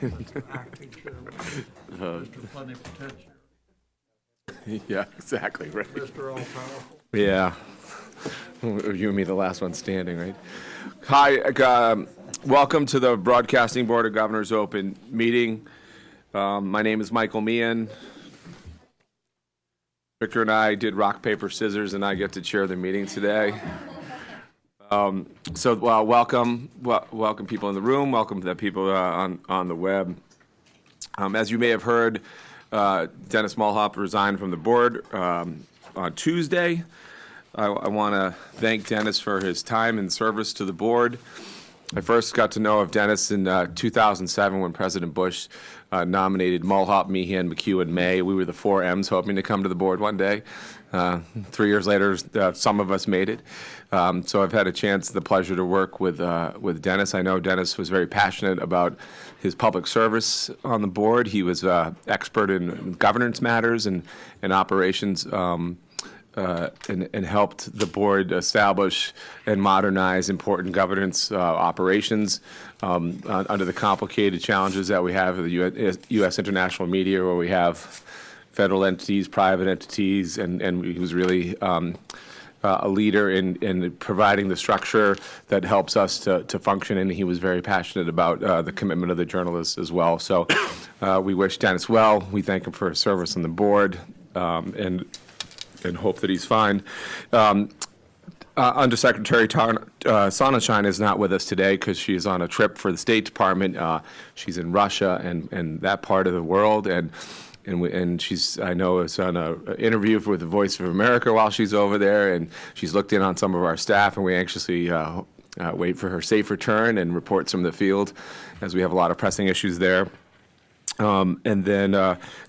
Acting chairman, Mr. Plenipotentiary, Yeah, exactly, right. Mr. All-Powerful. Yeah. You and me, the last one standing, right? Hi, welcome to the Broadcasting Board of Governors Open meeting. My name is Michael Meehan. Victor and I did rock, paper, scissors, and I get to chair the meeting today. Welcome people in the room. Welcome to the people on the web. As you may have heard, Dennis Mulhop resigned from the board on Tuesday. I want to thank Dennis for his time and service to the board. I first got to know of Dennis in 2007 when President Bush nominated Mulhop, Meehan, McHugh, and May. We were the four M's hoping to come to the board one day. 3 years later, some of us made it. So I've had the pleasure to work with Dennis. I know Dennis was very passionate about his public service on the board. He was expert in governance matters and operations. And helped the board establish and modernize important governance operations under the complicated challenges that we have with the U.S. international media, where we have federal entities, private entities, and he was really a leader in providing the structure that helps us to function, and he was very passionate about the commitment of the journalists as well. So we wish Dennis well. We thank him for his service on the board, and hope that he's fine. Undersecretary Sonnenschein is not with us today because she's on a trip for the State Department. She's in Russia and that part of the world, and she's, I know, is on an interview with the Voice of America while she's over there, and she's looked in on some of our staff, and we anxiously wait for her safe return and reports from the field, as we have a lot of pressing issues there. And then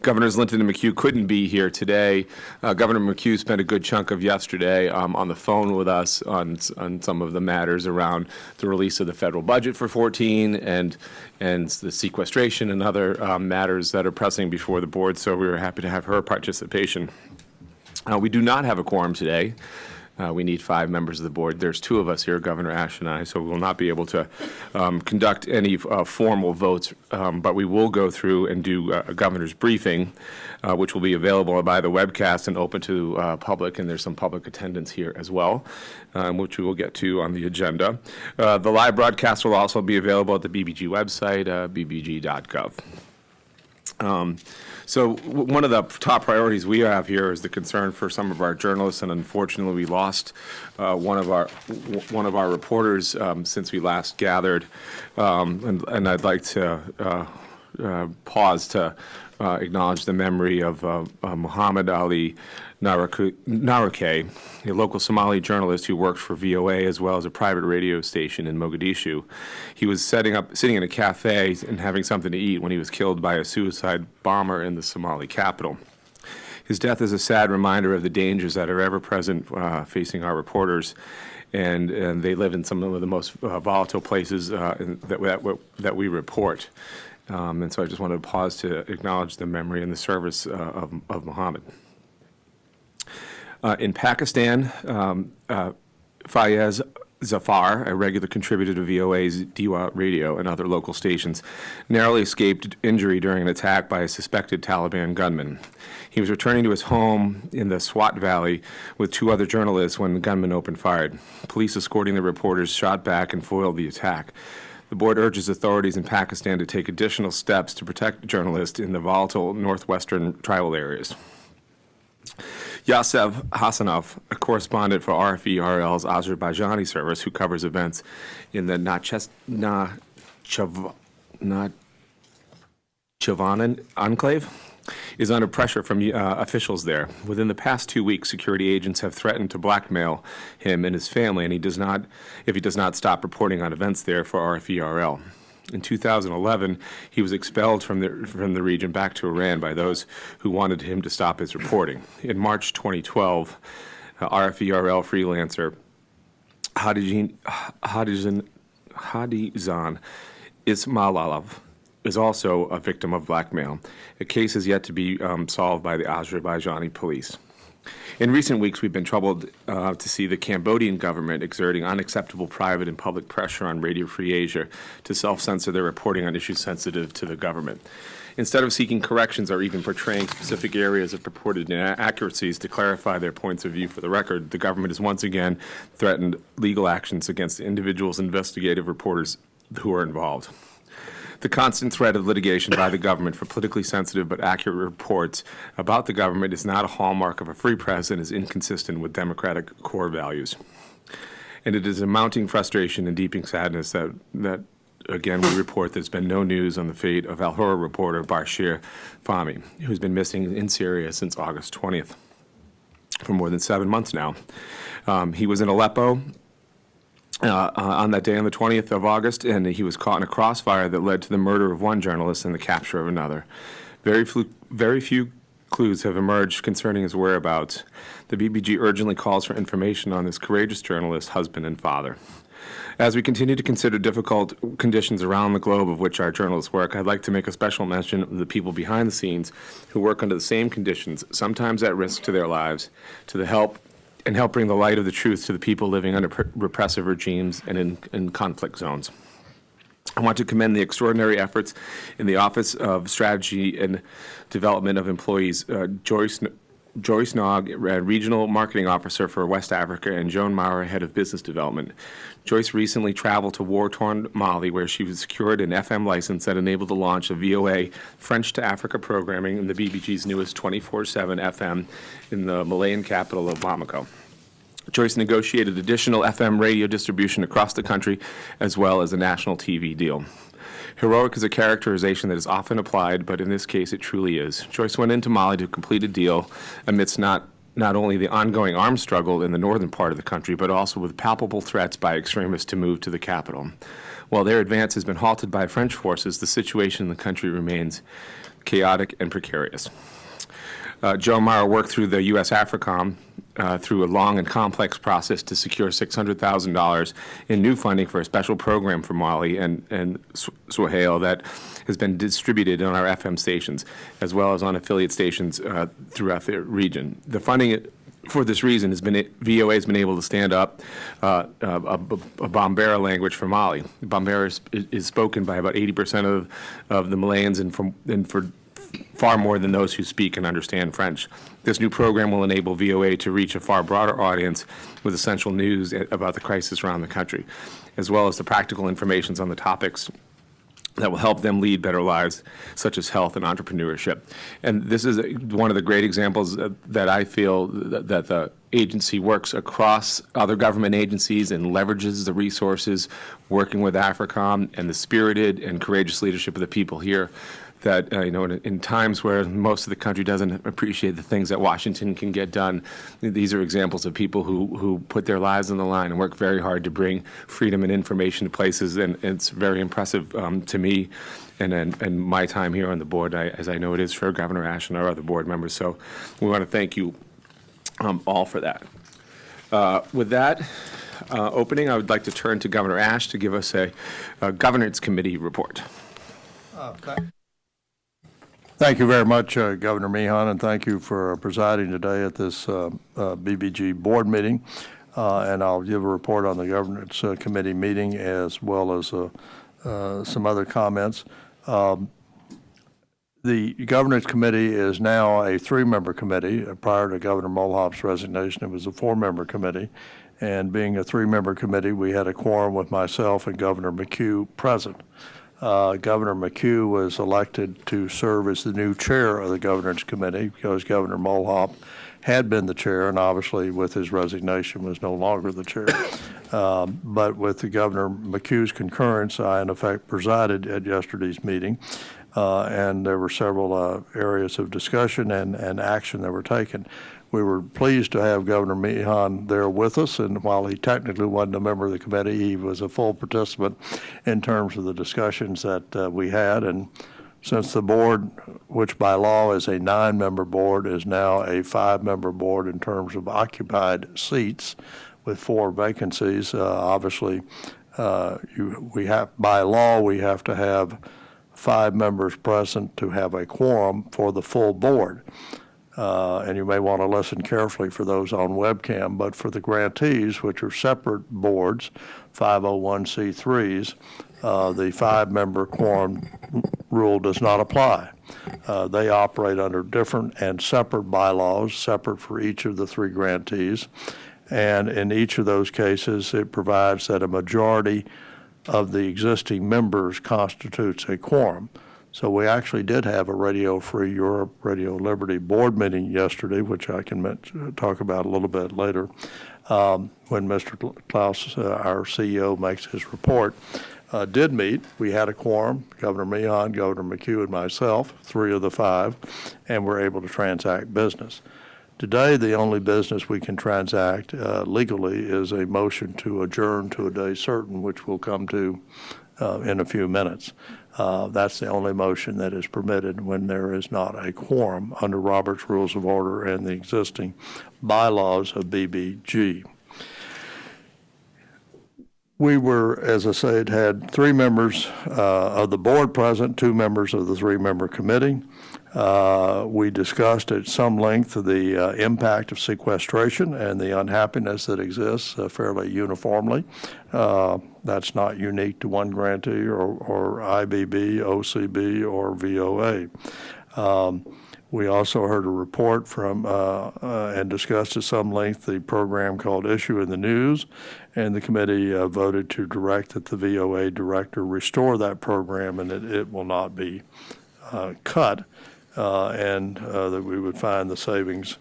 Governors Linton and McHugh couldn't be here today. Governor McHugh spent a good chunk of yesterday on the phone with us on some of the matters around the release of the federal budget for 2014 and the sequestration and other matters that are pressing before the board. So we were happy to have her participation. We do not have a quorum today. We need 5 members of the board. There's 2 of us here, Governor Ash and I, so we will not be able to conduct any formal votes, but we will go through and do a governor's briefing, which will be available by the webcast and open to public, and there's some public attendance here as well, which we will get to on the agenda. The live broadcast will also be available at the BBG website, bbg.gov. So one of the top priorities we have here is the concern for some of our journalists, and unfortunately, we lost one of our reporters since we last gathered, and I'd like to pause to acknowledge the memory of Muhammad Ali Narakeh, a local Somali journalist who worked for VOA as well as a private radio station in Mogadishu. He was sitting in a cafe and having something to eat when he was killed by a suicide bomber in the Somali capital. His death is a sad reminder of the dangers that are ever present facing our reporters, and they live in some of the most volatile places that we report. And so I just wanted to pause to acknowledge the memory and the service of Muhammad. In Pakistan, Fayez Zafar, a regular contributor to VOA's Diwa radio and other local stations, narrowly escaped injury during an attack by a suspected Taliban gunman. He was returning to his home in the Swat Valley with 2 other journalists when the gunman opened fire. Police escorting the reporters shot back and foiled the attack. The board urges authorities in Pakistan to take additional steps to protect journalists in the volatile northwestern tribal areas. Yasef Hassanov, a correspondent for RFE-RL's Azerbaijani service who covers events in the Nakhchivan enclave, is under pressure from officials there. Within the past 2 weeks, security agents have threatened to blackmail him and his family, and if he does not stop reporting on events there for RFE-RL. In 2011, he was expelled from the region back to Iran by those who wanted him to stop his reporting. In March 2012, RFE-RL freelancer Hadizan Ismailov is also a victim of blackmail. A case is yet to be solved by the Azerbaijani police. In recent weeks, we've been troubled to see the Cambodian government exerting unacceptable private and public pressure on Radio Free Asia to self-censor their reporting on issues sensitive to the government. Instead of seeking corrections or even portraying specific areas of purported inaccuracies to clarify their points of view for the record, the government has once again threatened legal actions against individuals and investigative reporters who are involved. The constant threat of litigation by the government for politically sensitive but accurate reports about the government is not a hallmark of a free press and is inconsistent with democratic core values. And it is a mounting frustration and deepening sadness that again, we report there's been no news on the fate of Al Hurra reporter Bashir Fahmy, who's been missing in Syria since August 20th, for more than 7 months now. He was in Aleppo on that day, on the 20th of August, and he was caught in a crossfire that led to the murder of one journalist and the capture of another. Very few clues have emerged concerning his whereabouts. The BBG urgently calls for information on this courageous journalist, husband, and father. As we continue to consider difficult conditions around the globe of which our journalists work, I'd like to make a special mention of the people behind the scenes who work under the same conditions, sometimes at risk to their lives, to help bring the light of the truth to the people living under repressive regimes and in conflict zones. I want to commend the extraordinary efforts in the Office of Strategy and Development of Employees, Joyce Nog, Regional Marketing Officer for West Africa, and Joan Maurer, Head of Business Development. Joyce recently traveled to war-torn Mali, where she was secured an FM license that enabled the launch of VOA French to Africa programming in the BBG's newest 24/7 FM in the Malayan capital of Bamako. Joyce negotiated additional FM radio distribution across the country, as well as a national TV deal. Heroic is a characterization that is often applied, but in this case it truly is. Joyce went into Mali to complete a deal amidst not only the ongoing armed struggle in the northern part of the country, but also with palpable threats by extremists to move to the capital. While their advance has been halted by French forces, the situation in the country remains chaotic and precarious. Joe Maurer worked through the U.S. AFRICOM through a long and complex process to secure $600,000 in new funding for a special program for Mali and Swahili that has been distributed on our FM stations, as well as on affiliate stations throughout the region. The funding for this reason VOA has been able to stand up a Bambara language for Mali. Bambara is spoken by about 80% of the Malayans and for far more than those who speak and understand French. This new program will enable VOA to reach a far broader audience with essential news about the crisis around the country, as well as the practical information on the topics that will help them lead better lives, such as health and entrepreneurship. And this is one of the great examples that I feel that the agency works across other government agencies and leverages the resources, working with AFRICOM and the spirited and courageous leadership of the people here, that in times where most of the country doesn't appreciate the things that Washington can get done, these are examples of people who put their lives on the line and work very hard to bring freedom and information to places, and it's very impressive to me and my time here on the board, as I know it is for Governor Ash and our other board members. So we want to thank you all for that. With that opening, I would like to turn to Governor Ash to give us a governance committee report. Thank you very much, Governor Meehan, and thank you for presiding today at this BBG board meeting. And I'll give a report on the governance committee meeting as well as some other comments. The governance committee is now a 3-member committee. Prior to Governor Mulhop's resignation, it was a 4-member committee. And being a 3-member committee, we had a quorum with myself and Governor McHugh present. Governor McHugh was elected to serve as the new chair of the governance committee because Governor Mulhop had been the chair and obviously with his resignation was no longer the chair. But with the Governor McHugh's concurrence, I in effect presided at yesterday's meeting, and there were several areas of discussion and action that were taken. We were pleased to have Governor Meehan there with us, and while he technically wasn't a member of the committee, he was a full participant in terms of the discussions that we had. And since the board, which by law is a 9-member board, is now a 5-member board in terms of occupied seats with 4 vacancies, obviously by law we have to have 5 members present to have a quorum for the full board. and you may want to listen carefully for those on webcam, but for the grantees, which are separate boards, 501c3s, the 5-member quorum rule does not apply. They operate under different and separate bylaws, separate for each of the 3 grantees, and in each of those cases, it provides that a majority of the existing members constitutes a quorum. So we actually did have a Radio Free Europe, Radio Liberty board meeting yesterday, which I can talk about a little bit later, when Mr. Klaus, our CEO, makes his report. Did meet. We had a quorum, Governor Meehan, Governor McHugh, and myself, 3 of the 5, and we're able to transact business. Today, the only business we can transact legally is a motion to adjourn to a day certain, which we'll come to in a few minutes. That's the only motion that is permitted when there is not a quorum under Robert's Rules of Order and the existing bylaws of BBG. We were, as I said, had 3 members of the board present, 2 members of the 3-member committee. We discussed at some length the impact of sequestration and the unhappiness that exists fairly uniformly. That's not unique to one grantee or IBB, OCB, or VOA. We also heard a report from and discussed at some length the program called Issue in the News, and the committee voted to direct that the VOA director restore that program and it will not be cut, and that we would find the savings,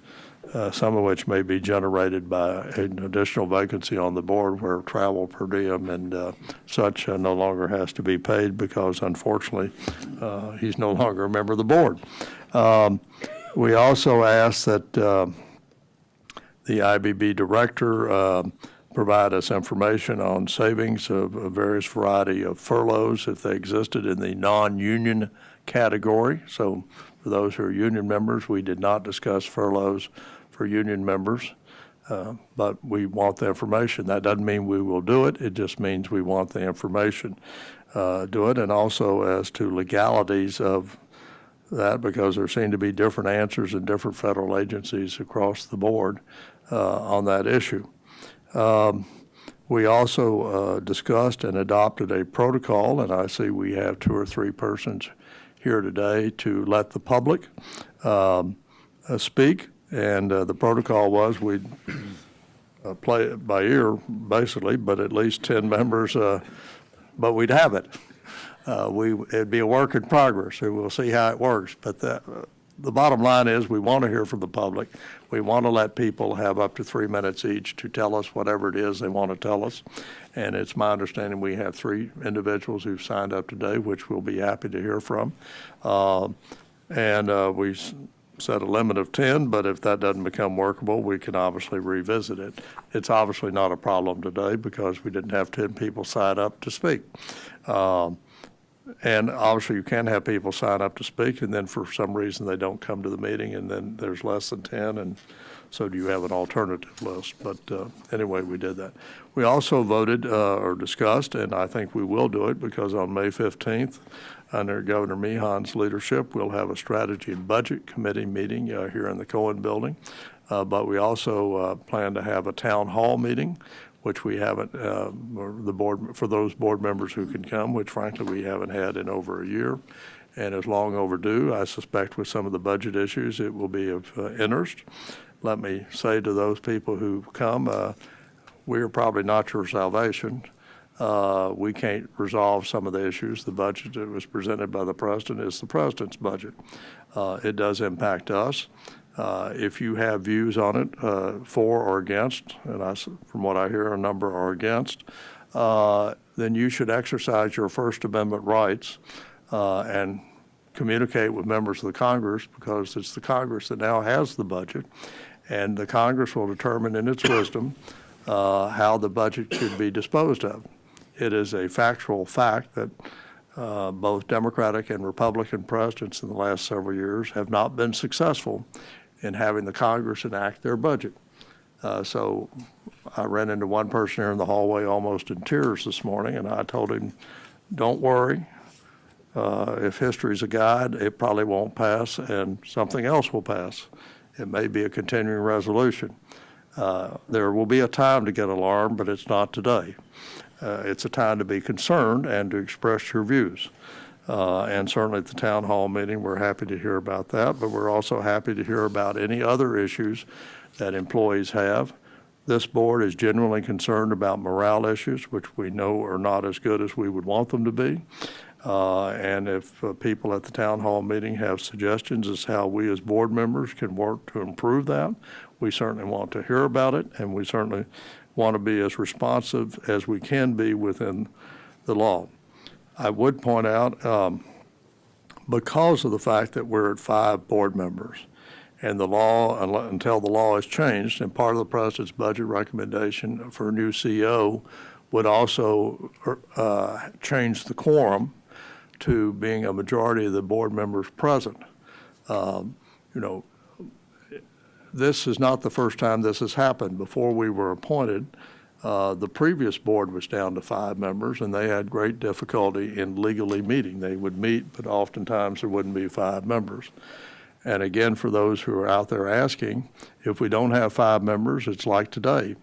some of which may be generated by an additional vacancy on the board where travel per diem and such no longer has to be paid because, unfortunately, he's no longer a member of the board. We also asked that the IBB director provide us information on savings of a various variety of furloughs if they existed in the non-union category. So for those who are union members, we did not discuss furloughs for union members, but we want the information. That doesn't mean we will do it. It just means we want the information. Do it, and also as to legalities of that, because there seem to be different answers in different federal agencies across the board on that issue. We also discussed and adopted a protocol, and I see we have 2 or 3 persons here today to let the public speak. And the protocol was we'd play it by ear, basically, but at least 10 members, but we'd have it. It'd be a work in progress, so we'll see how it works. But the bottom line is we want to hear from the public. We want to let people have up to 3 minutes each to tell us whatever it is they want to tell us. And it's my understanding we have 3 individuals who've signed up today, which we'll be happy to hear from. We set a limit of 10, but if that doesn't become workable, we can obviously revisit it. It's obviously not a problem today because we didn't have 10 people sign up to speak. And obviously you can have people sign up to speak and then for some reason they don't come to the meeting and then there's less than 10, and so do you have an alternative list? But anyway, we did that. We also voted or discussed, and I think we will do it because on May 15th, under Governor Meehan's leadership, we'll have a strategy and budget committee meeting here in the Cohen building. But we also plan to have a town hall meeting, which we haven't, the board, for those board members who can come, which frankly we haven't had in over a year and is long overdue. I suspect with some of the budget issues it will be of interest. Let me say to those people who come, we are probably not your salvation. We can't resolve some of the issues. The budget that was presented by the president is the president's budget. It does impact us. If you have views on it, for or against, and from what I hear, a number are against, then you should exercise your First Amendment rights and communicate with members of the Congress, because it's the Congress that now has the budget, and the Congress will determine in its wisdom how the budget should be disposed of. It is a factual fact that both Democratic and Republican presidents in the last several years have not been successful in having the Congress enact their budget. So I ran into one person here in the hallway almost in tears this morning, and I told him, don't worry. If history's a guide, it probably won't pass, and something else will pass. It may be a continuing resolution. There will be a time to get alarmed, but it's not today. It's a time to be concerned and to express your views. And certainly at the town hall meeting, we're happy to hear about that, but we're also happy to hear about any other issues that employees have. This board is genuinely concerned about morale issues, which we know are not as good as we would want them to be. And if people at the town hall meeting have suggestions as how we as board members can work to improve that, we certainly want to hear about it, and we certainly want to be as responsive as we can be within the law. I would point out, because of the fact that we're at 5 board members, and the law, until the law is changed, and part of the president's budget recommendation for a new CEO would also change the quorum to being a majority of the board members present. This is not the first time this has happened. Before we were appointed, the previous board was down to 5 members, and they had great difficulty in legally meeting. They would meet, but oftentimes there wouldn't be 5 members. And again, for those who are out there asking, if we don't have 5 members, it's like today.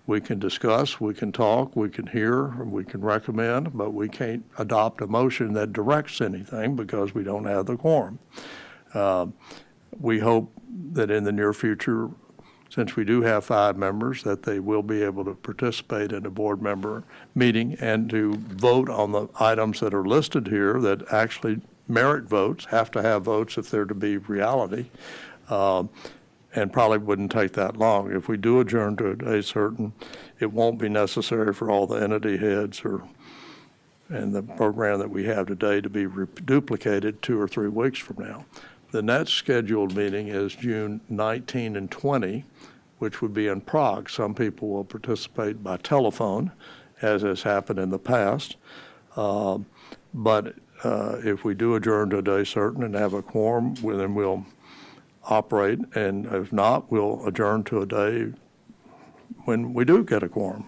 We can discuss, we can talk, we can hear, we can recommend, but we can't adopt a motion that directs anything because we don't have the quorum. We hope that in the near future, since we do have 5 members, that they will be able to participate in a board member meeting and to vote on the items that are listed here that actually merit votes, have to have votes if they're to be reality, and probably wouldn't take that long. If we do adjourn to a day certain, it won't be necessary for all the entity heads and the program that we have today to be duplicated 2 or 3 weeks from now. The next scheduled meeting is June 19 and 20, which would be in Prague. Some people will participate by telephone, as has happened in the past. But if we do adjourn to a day certain and have a quorum, then we'll operate. And if not, we'll adjourn to a day when we do get a quorum,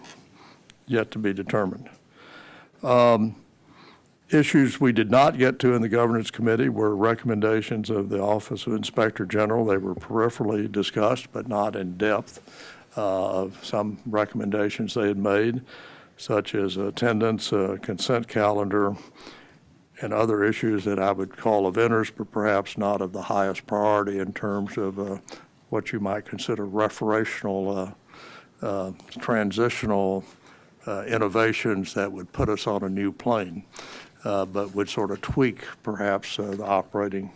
yet to be determined. Issues we did not get to in the governance committee were recommendations of the Office of Inspector General. They were peripherally discussed, but not in depth, of some recommendations they had made, such as attendance, consent calendar, and other issues that I would call of interest, but perhaps not of the highest priority in terms of what you might consider referential, transitional innovations that would put us on a new plane. But would sort of tweak perhaps the operating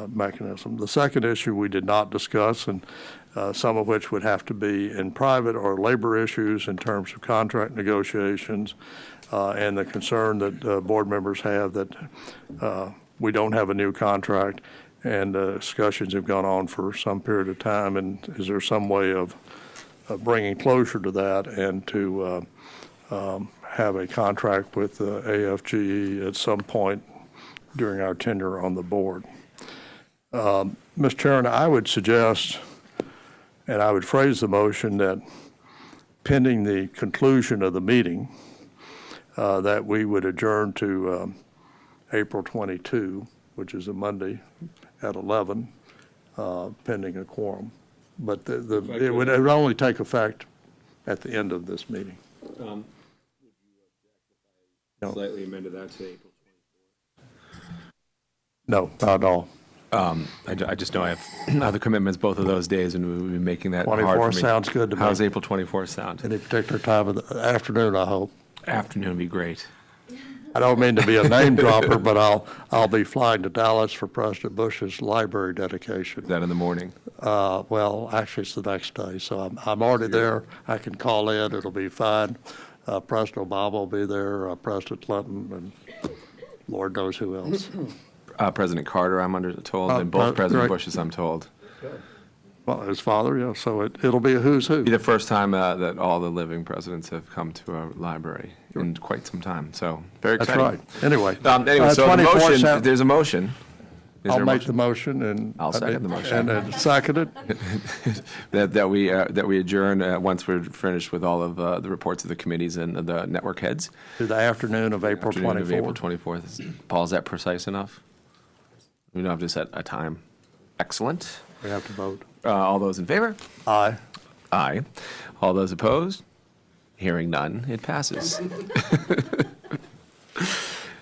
mechanism. The second issue we did not discuss, and some of which would have to be in private, or labor issues in terms of contract negotiations, and the concern that board members have that we don't have a new contract, and discussions have gone on for some period of time, and is there some way of bringing closure to that and to have a contract with AFGE at some point during our tenure on the board. Mr. Chairman, I would suggest, and I would phrase the motion, that pending the conclusion of the meeting, that we would adjourn to April 22, which is a Monday at 11, pending a quorum. But it would only take effect at the end of this meeting. No. Slightly amended that to April 24th. No, not at all. I just know I have other commitments both of those days, and we'll be making that hard for me. 24th sounds good to me. How's April 24th sound? Any particular time of the afternoon, I hope. Afternoon would be great. I don't mean to be a name dropper, but I'll be flying to Dallas for President Bush's library dedication. Is that in the morning? Well, actually, it's the next day, so I'm already there. I can call in. It'll be fine. President Obama will be there, President Clinton, and Lord knows who else. President Carter, I'm told, and both President great. Bushes, I'm told. Well, his father, yeah, so it'll be a who's who. It'll be the first time that all the living presidents have come to our library in quite some time, so very exciting. That's right. Anyway. So the motion, there's a motion. I'll make the motion, and I'll second the motion. And second it. that we adjourn once we're finished with all of the reports of the committees and the network heads. To the afternoon of April 24th. Of April 24th. Paul, is that precise enough? We don't have to set a time. Excellent. We have to vote. All those in favor? Aye. Aye. All those opposed? Hearing none, it passes.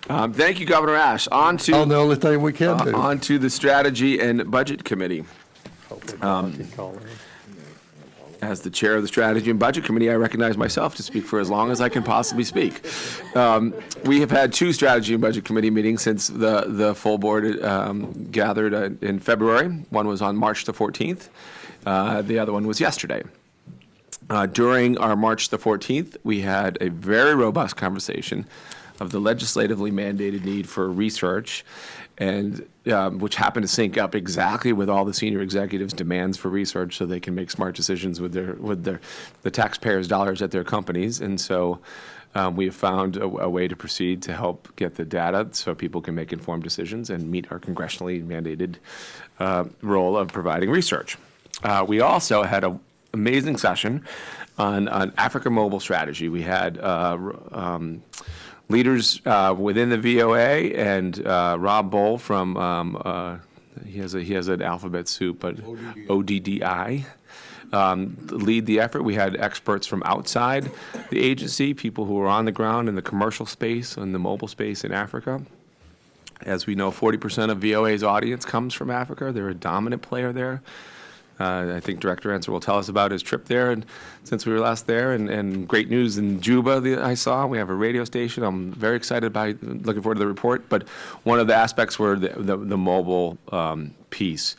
Thank you, Governor Ash. On Oh, the to, only thing we can do. on to the Strategy and Budget Committee. As the chair of the Strategy and Budget Committee, I recognize myself to speak for as long as I can possibly speak. We have had two Strategy and Budget Committee meetings since the full board gathered in February. One was on March the 14th. The other one was yesterday. During our March the 14th, we had a very robust conversation of the legislatively mandated need for research, and which happened to sync up exactly with all the senior executives' demands for research, so they can make smart decisions with the taxpayers' dollars at their companies. And so we have found a way to proceed to help get the data so people can make informed decisions and meet our congressionally mandated role of providing research. We also had an amazing session on Africa Mobile Strategy. We had leaders within the VOA and Rob Bowl from he has an alphabet soup, but ODDI lead the effort. We had experts from outside the agency, people who are on the ground in the commercial space and the mobile space in Africa. As we know, 40% of VOA's audience comes from Africa. They're a dominant player there. I think Director Answer will tell us about his trip there, and since we were last there, and great news in Juba I saw. We have a radio station. I'm very excited about it, looking forward to the report. But one of the aspects were the mobile piece.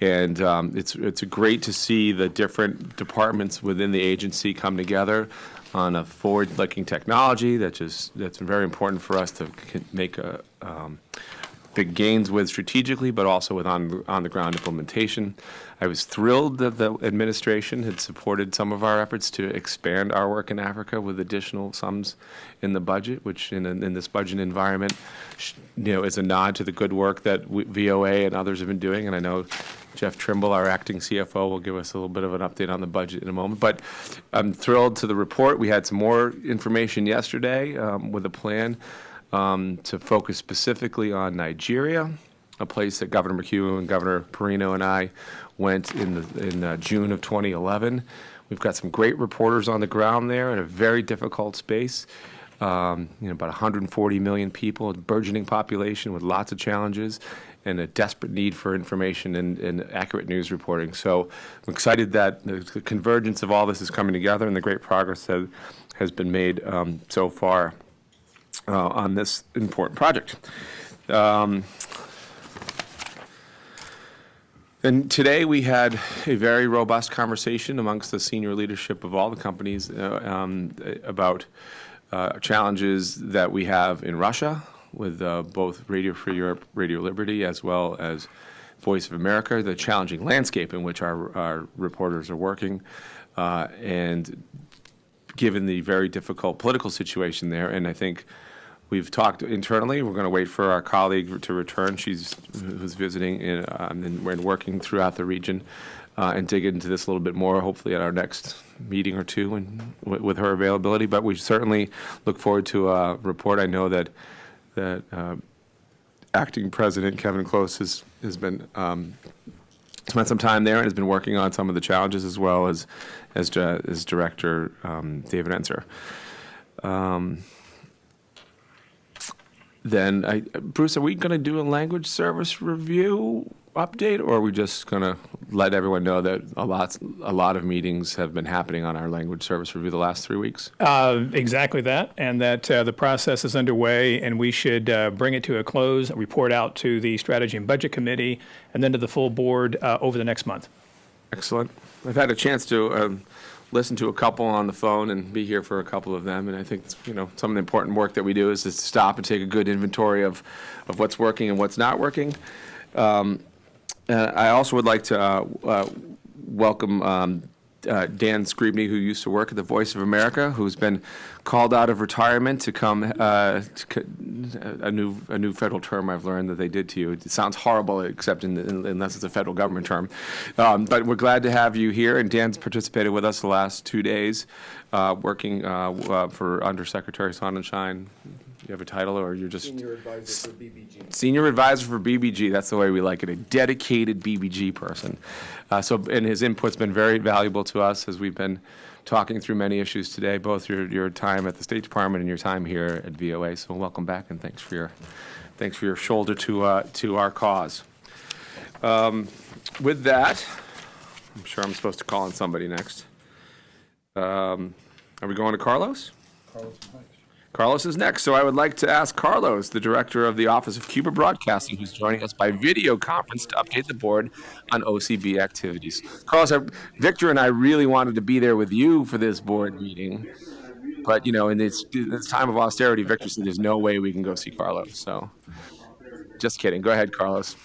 And it's great to see the different departments within the agency come together on a forward-looking technology that's very important for us to make big gains with strategically, but also with on-the-ground implementation. I was thrilled that the administration had supported some of our efforts to expand our work in Africa with additional sums in the budget, which in this budget environment, is a nod to the good work that VOA and others have been doing. And I know Jeff Trimble, our acting CFO, will give us a little bit of an update on the budget in a moment. But I'm thrilled to the report. We had some more information yesterday with a plan to focus specifically on Nigeria, a place that Governor McHugh and Governor Perino and I went in June of 2011. We've got some great reporters on the ground there in a very difficult space. About 140 million people, a burgeoning population with lots of challenges, and a desperate need for information and accurate news reporting. So I'm excited that the convergence of all this is coming together and the great progress that has been made so far on this important project. And today we had a very robust conversation amongst the senior leadership of all the companies about challenges that we have in Russia with both Radio Free Europe, Radio Liberty, as well as Voice of America, the challenging landscape in which our reporters are working, and given the very difficult political situation there. And I think we've talked internally. We're going to wait for our colleague to return. Who's visiting and we're working throughout the region and dig into this a little bit more, hopefully at our next meeting or two and with her availability. But we certainly look forward to a report. I know that Acting President Kevin Close has been spent some time there and has been working on some of the challenges, as well as Director David Enser. Then, Bruce, are we going to do a language service review update, or are we just going to let everyone know that a lot of meetings have been happening on our language service review the last 3 weeks? Exactly that, and that the process is underway, and we should bring it to a close, report out to the Strategy and Budget Committee, and then to the full board over the next month. Excellent. I've had a chance to listen to a couple on the phone and be here for a couple of them, and I think some of the important work that we do is to stop and take a good inventory of what's working and what's not working. I also would like to welcome Dan Scribney, who used to work at the Voice of America, who's been called out of retirement to come a new federal term I've learned that they did to you. It sounds horrible, except unless it's a federal government term. But we're glad to have you here, and Dan's participated with us the last 2 days, working for Undersecretary Sonnenschein You have a title, or you're just Senior advisor for BBG. senior advisor for BBG? That's the way we like it, a dedicated BBG person. And his input's been very valuable to us as we've been talking through many issues today, both your time at the State Department and your time here at VOA. So welcome back, and thanks for your shoulder to our cause. With that, I'm sure I'm supposed to call on somebody next. Are we going to Carlos? Carlos is next. So I would like to ask Carlos, the director of the Office of Cuba Broadcasting, who's joining us by video conference to update the board on OCB activities. Carlos, Victor and I really wanted to be there with you for this board meeting. But, in this time of austerity, Victor said there's no way we can go see Carlos. So just kidding. Go ahead, Carlos.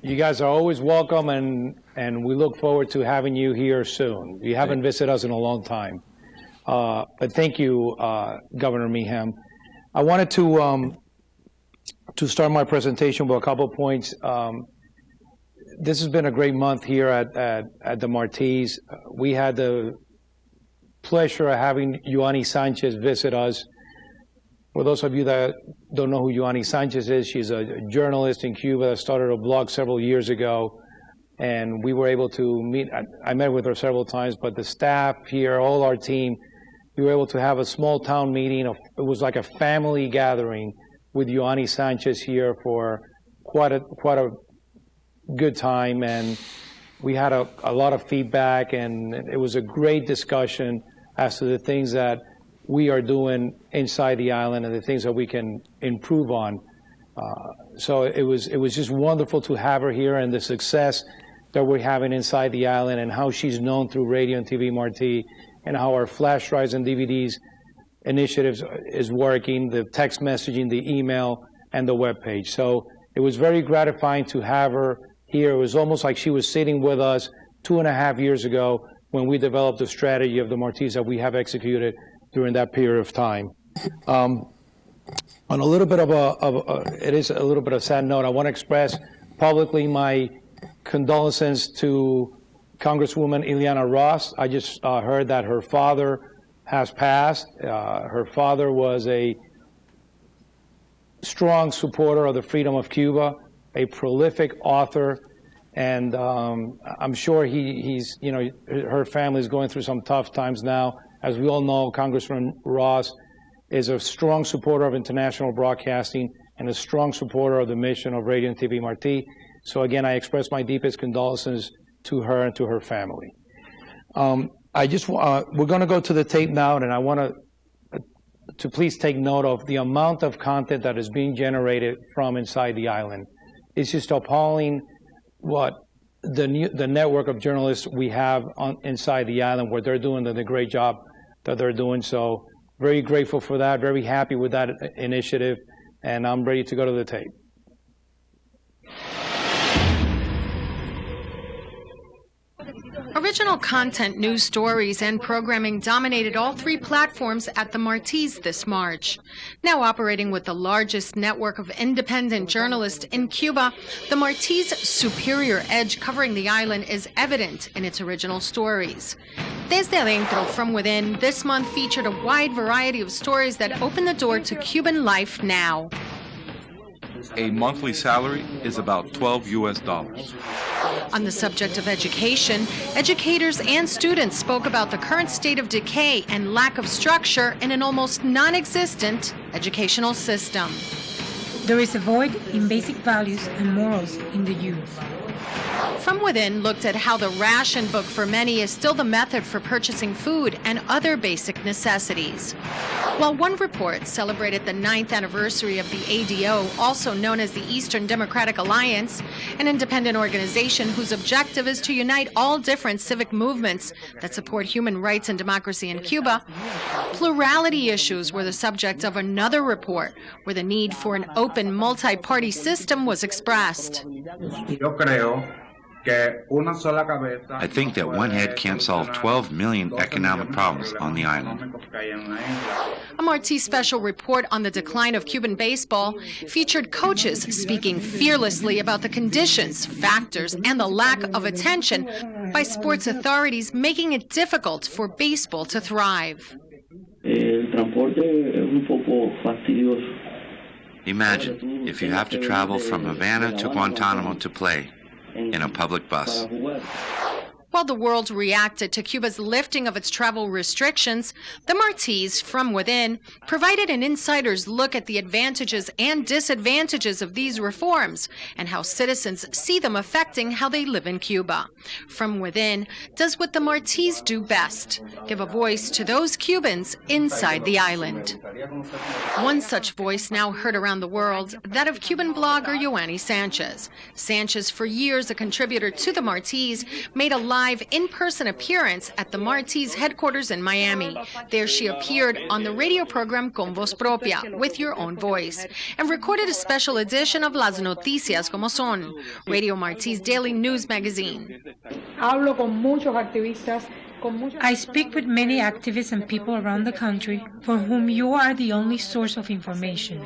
You guys are always welcome, and we look forward to having you here soon. You haven't visited us in a long time. But thank you, Governor Meehan. I wanted to start my presentation with a couple of points. This has been a great month here at the Martis. We had the pleasure of having Ioanni Sanchez visit us. For those of you that don't know who Ioanni Sanchez is, she's a journalist in Cuba that started a blog several years ago. And we were able to meet. I met with her several times, but the staff here, all our team, we were able to have a small town meeting. It was like a family gathering with Ioanni Sanchez here for quite a good time, and we had a lot of feedback, and it was a great discussion as to the things that we are doing inside the island and the things that we can improve on. So it was just wonderful to have her here, and the success that we're having inside the island, and how she's known through radio and TV Marti, and how our flash drives and DVDs initiatives is working, the text messaging, the email, and the webpage. So it was very gratifying to have her here. It was almost like she was sitting with us 2.5 years ago when we developed the strategy of the Martis that we have executed during that period of time. On a little bit it is a little bit of a sad note, I want to express publicly my condolences to Congresswoman Ileana Ross. I just heard that her father has passed. Her father was a strong supporter of the freedom of Cuba, a prolific author, and I'm sure he's, her family is going through some tough times now. As we all know, Congressman Ross is a strong supporter of international broadcasting and a strong supporter of the mission of Radio and TV Marti. So again, I express my deepest condolences to her and to her family. We're going to go to the tape now, and I want to please take note of the amount of content that is being generated from inside the island. It's just appalling what the network of journalists we have inside the island, what they're doing, the great job that they're doing. So very grateful for that, very happy with that initiative, and I'm ready to go to the tape. Original content, news stories, and programming dominated all three platforms at the Martis this March. Now operating with the largest network of independent journalists in Cuba, the Martis' superior edge covering the island is evident in its original stories. Desde Adentro, From Within, this month featured a wide variety of stories that open the door to Cuban life now. A monthly salary is about $12 US. On the subject of education, educators and students spoke about the current state of decay and lack of structure in an almost non-existent educational system. There is a void in basic values and morals in the youth. From Within looked at how the ration book for many is still the method for purchasing food and other basic necessities. While one report celebrated the 9th anniversary of the ADO, also known as the Eastern Democratic Alliance, an independent organization whose objective is to unite all different civic movements that support human rights and democracy in Cuba, plurality issues were the subject of another report where the need for an open multi-party system was expressed. I think that one head can't solve 12 million economic problems on the island. A Marti special report on the decline of Cuban baseball featured coaches speaking fearlessly about the conditions, factors, and the lack of attention by sports authorities, making it difficult for baseball to thrive. El transporte Imagine if you have to travel from Havana to Guantanamo to play in a public bus. While the world reacted to Cuba's lifting of its travel restrictions, the Martis From Within provided an insider's look at the advantages and disadvantages of these reforms and how citizens see them affecting how they live in Cuba. From Within does what the Martis do best, give a voice to those Cubans inside the island. One such voice now heard around the world, that of Cuban blogger Yoani Sanchez. Sanchez, for years a contributor to the Martis, made a live in-person appearance at the Martis headquarters in Miami. There she appeared on the radio program Con Voz Propia, With Your Own Voice, and recorded a special edition of Las Noticias Como Son, Radio Martis daily news magazine. I speak with many activists and people around the country for whom you are the only source of information.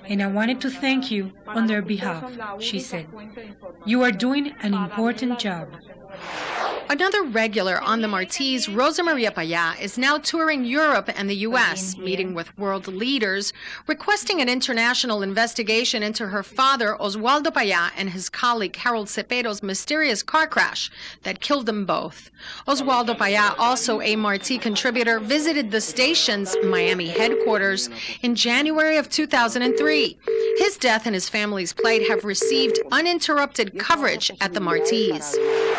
And I wanted to thank you on their behalf, she said. You are doing an important job. Another regular on the Martis, Rosa Maria Payá, is now touring Europe and the U.S., meeting with world leaders, requesting an international investigation into her father, Oswaldo Payá, and his colleague, Harold Cepero's mysterious car crash that killed them both. Oswaldo Payá, also a Marti contributor, visited the station's Miami headquarters in January of 2003. His death and his family's plight have received uninterrupted coverage at the Martis.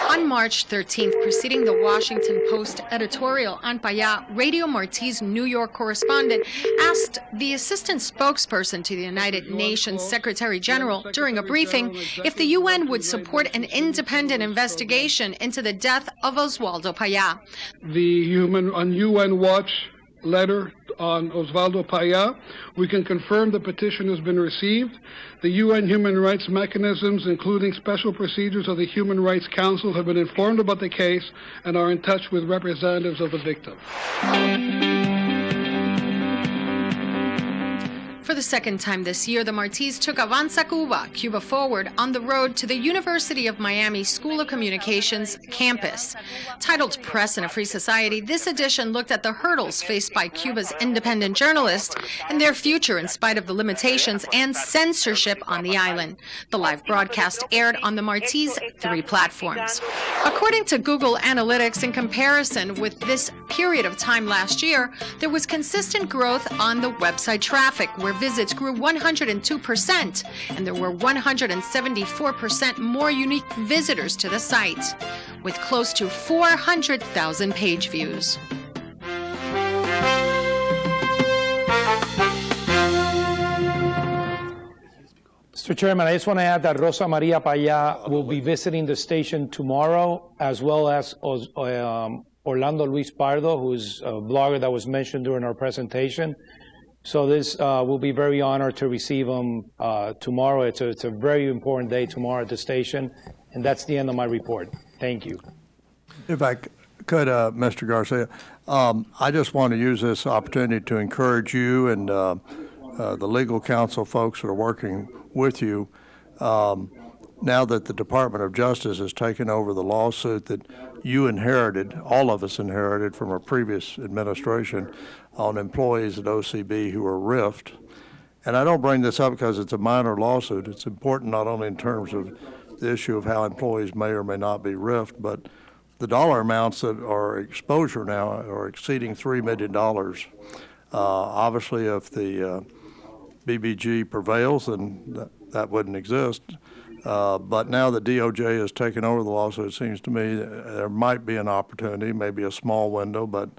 On March 13th, preceding the Washington Post editorial on Payá, Radio Marti's New York correspondent asked the assistant spokesperson to the United Nations Secretary General during a briefing if the UN would support an independent investigation into the death of Oswaldo Payá. The UN Watch letter on Oswaldo Payá. We can confirm the petition has been received. The UN human rights mechanisms, including special procedures of the Human Rights Council, have been informed about the case and are in touch with representatives of the victim. For the second time this year, the Martis took Avanza Cuba, Cuba Forward, on the road to the University of Miami School of Communications campus. Titled Press in a Free Society, this edition looked at the hurdles faced by Cuba's independent journalists and their future in spite of the limitations and censorship on the island. The live broadcast aired on the Martis' 3 platforms. According to Google Analytics, in comparison with this period of time last year, there was consistent growth on the website traffic, where visits grew 102%, and there were 174% more unique visitors to the site, with close to 400,000 page views. Mr. Chairman, I just want to add that Rosa Maria Payá will be visiting the station tomorrow, as well as Orlando Luis Pardo, who's a blogger that was mentioned during our presentation. So this will be very honored to receive him tomorrow. It's a very important day tomorrow at the station, and that's the end of my report. Thank you. If I could, Mr. Garcia, I just want to use this opportunity to encourage you and the legal counsel folks that are working with you. Now that the Department of Justice has taken over the lawsuit that you inherited, all of us inherited from a previous administration, on employees at OCB who were RIFed. And I don't bring this up because it's a minor lawsuit. It's important not only in terms of the issue of how employees may or may not be RIFed, but the dollar amounts that are exposure now are exceeding $3 million. Obviously, if the BBG prevails, then that wouldn't exist. But now the DOJ has taken over the lawsuit, it seems to me there might be an opportunity, maybe a small window, but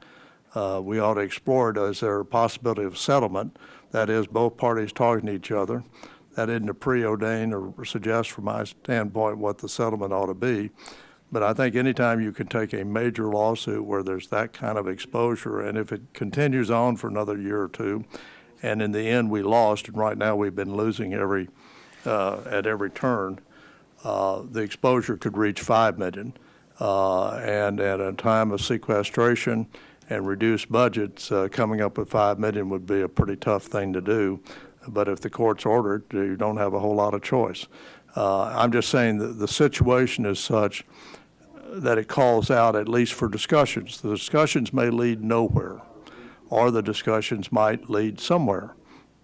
we ought to explore it. Is there a possibility of settlement? That is, both parties talking to each other. That isn't to preordain or suggest from my standpoint what the settlement ought to be. But I think anytime you can take a major lawsuit where there's that kind of exposure, and if it continues on for another year or two, and in the end we lost, and right now we've been losing at every turn, the exposure could reach $5 million. And at a time of sequestration and reduced budgets, coming up with $5 million would be a pretty tough thing to do. But if the court's ordered, you don't have a whole lot of choice. I'm just saying that the situation is such that it calls out at least for discussions. The discussions may lead nowhere, or the discussions might lead somewhere.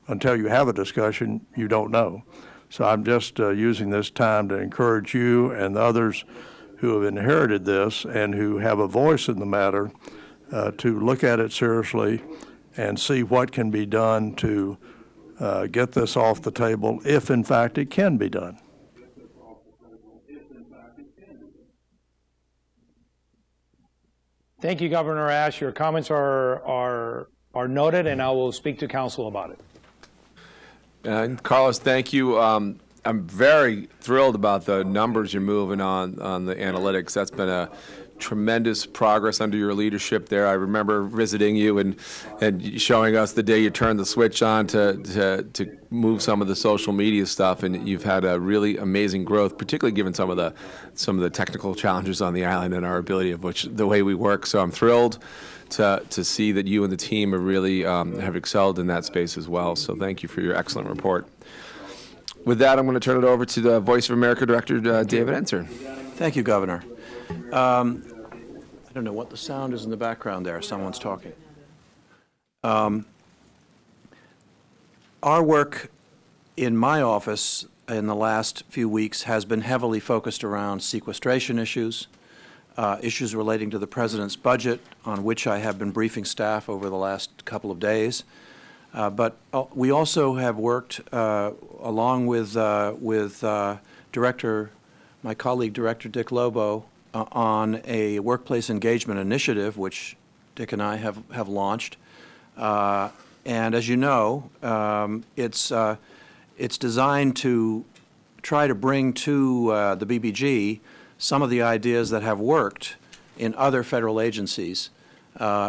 Until you have a discussion, you don't know. So I'm just using this time to encourage you and the others who have inherited this and who have a voice in the matter to look at it seriously and see what can be done to get this off the table, if in fact it can be done. Thank you, Governor Ash. Your comments are noted, and I will speak to council about it. And Carlos, thank you. I'm very thrilled about the numbers you're moving on the analytics. That's been a tremendous progress under your leadership there. I remember visiting you and showing us the day you turned the switch on to move some of the social media stuff, and you've had a really amazing growth, particularly given some of the technical challenges on the island and our ability of the way we work. So I'm thrilled to see that you and the team are really have excelled in that space as well. So thank you for your excellent report. With that, I'm going to turn it over to the Voice of America Director, David Enser. Thank you, Governor. I don't know what the sound is in the background there. Someone's talking. Our work in my office in the last few weeks has been heavily focused around sequestration issues, issues relating to the President's budget, on which I have been briefing staff over the last couple of days. But we also have worked along with my colleague, Director Dick Lobo, on a workplace engagement initiative, which Dick and I have launched. And as you know, it's designed to try to bring to the BBG some of the ideas that have worked in other federal agencies.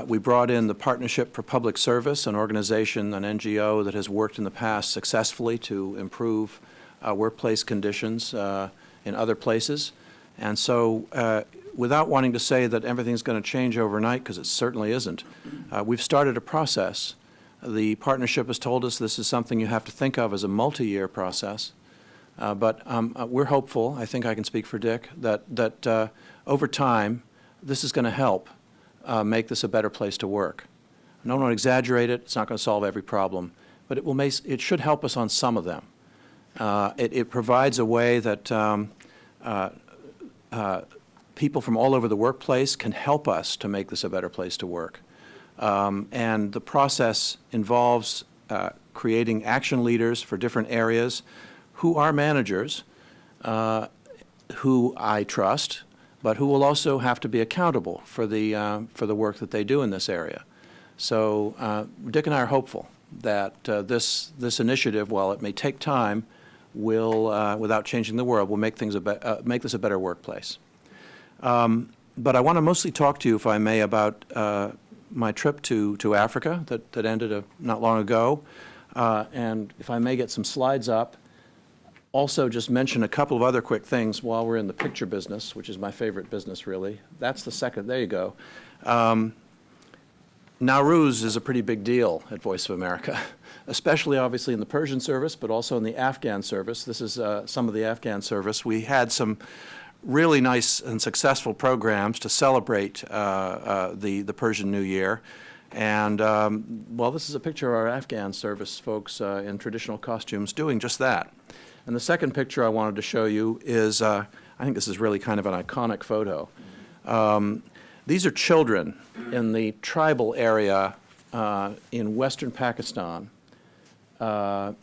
We brought in the Partnership for Public Service, an organization, an NGO that has worked in the past successfully to improve workplace conditions in other places. And so without wanting to say that everything's going to change overnight, because it certainly isn't, we've started a process. The partnership has told us this is something you have to think of as a multi-year process. But we're hopeful, I think I can speak for Dick, that over time this is going to help make this a better place to work. I don't want to exaggerate it. It's not going to solve every problem, but it should help us on some of them. It provides a way that people from all over the workplace can help us to make this a better place to work. And the process involves creating action leaders for different areas who are managers, who I trust, but who will also have to be accountable for the work that they do in this area. So Dick and I are hopeful that this initiative, while it may take time, will, without changing the world, will make this a better workplace. But I want to mostly talk to you, if I may, about my trip to Africa that ended not long ago. And if I may get some slides up, also just mention a couple of other quick things while we're in the picture business, which is my favorite business, really. That's the second. There you go. Nowruz is a pretty big deal at Voice of America, especially obviously in the Persian service, but also in the Afghan service. This is some of the Afghan service. We had some really nice and successful programs to celebrate the Persian New Year. And, well, this is a picture of our Afghan service folks in traditional costumes doing just that. And the second picture I wanted to show you is, I think this is really kind of an iconic photo. These are children in the tribal area in western Pakistan. And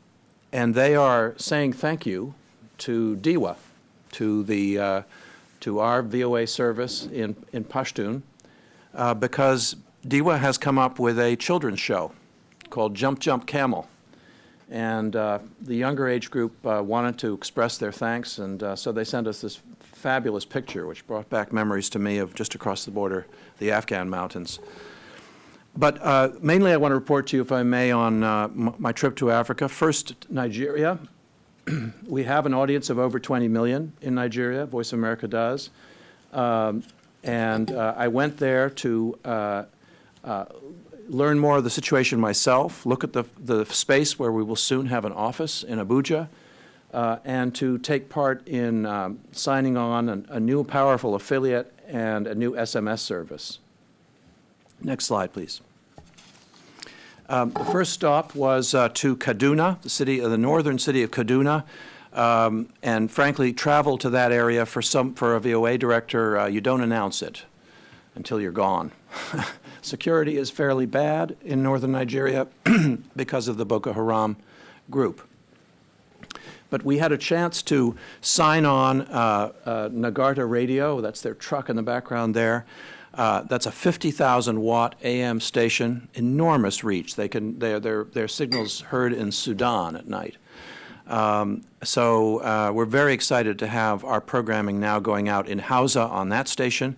they are saying thank you to DIWA, to our VOA service in Pashtun, because DIWA has come up with a children's show called Jump Jump Camel. And the younger age group wanted to express their thanks, and so they sent us this fabulous picture, which brought back memories to me of just across the border, the Afghan mountains. But mainly I want to report to you, if I may, on my trip to Africa. First, Nigeria. We have an audience of over 20 million in Nigeria, Voice of America does. And I went there to learn more of the situation myself, look at the space where we will soon have an office in Abuja, and to take part in signing on a new powerful affiliate and a new SMS service. Next slide, please. The first stop was to Kaduna, the northern city of Kaduna, and frankly, travel to that area for a VOA director, you don't announce it until you're gone. Security is fairly bad in northern Nigeria because of the Boko Haram group. But we had a chance to sign on Nagarta Radio. That's their truck in the background there. That's a 50,000-watt AM station, enormous reach. Their signals heard in Sudan at night. So we're very excited to have our programming now going out in Hausa on that station.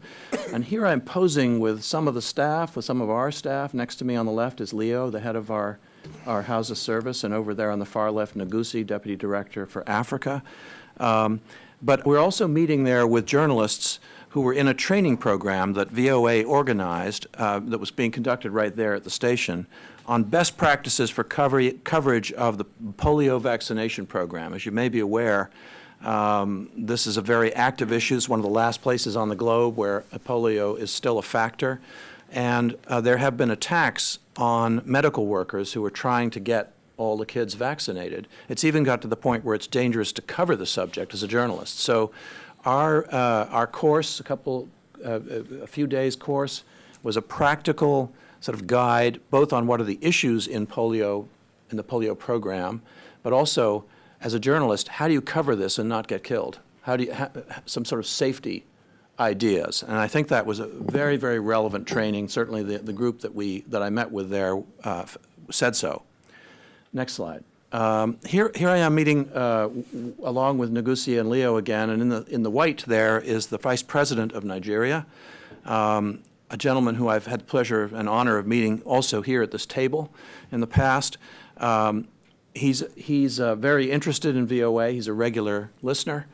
And here I'm posing with some of the staff, with some of our staff. Next to me on the left is Leo, the head of our Hausa service, and over there on the far left, Nagusi, Deputy Director for Africa. But we're also meeting there with journalists who were in a training program that VOA organized that was being conducted right there at the station on best practices for coverage of the polio vaccination program. As you may be aware, this is a very active issue. It's one of the last places on the globe where polio is still a factor. And there have been attacks on medical workers who are trying to get all the kids vaccinated. It's even got to the point where it's dangerous to cover the subject as a journalist. So our course, a few days course, was a practical sort of guide both on what are the issues in polio, in the polio program, but also as a journalist, how do you cover this and not get killed? How do you some sort of safety ideas? And I think that was a very, very relevant training. Certainly the group that I met with there said so. Next slide. Here I am meeting along with Nagusi and Leo again, and in the white there is the Vice President of Nigeria, a gentleman who I've had the pleasure and honor of meeting also here at this table in the past. He's very interested in VOA. He's a regular listener.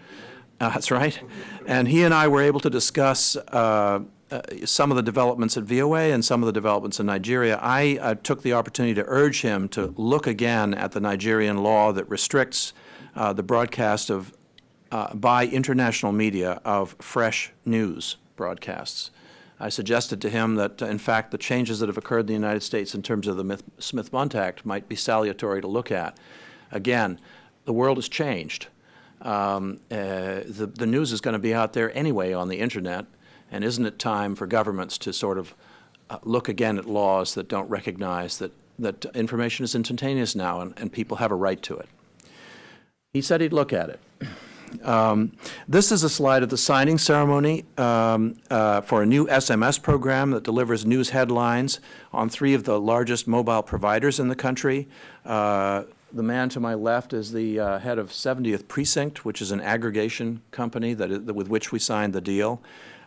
That's right. And he and I were able to discuss some of the developments at VOA and some of the developments in Nigeria. I took the opportunity to urge him to look again at the Nigerian law that restricts the broadcast of by international media of fresh news broadcasts. I suggested to him that, in fact, the changes that have occurred in the United States in terms of the Smith-Mundt Act might be salutary to look at. Again, the world has changed. The news is going to be out there anyway on the Internet, and isn't it time for governments to sort of look again at laws that don't recognize that information is instantaneous now and people have a right to it? He said he'd look at it. This is a slide of the signing ceremony for a new SMS program that delivers news headlines on 3 of the largest mobile providers in the country. The man to my left is the head of 70th Precinct, which is an aggregation company with which we signed the deal.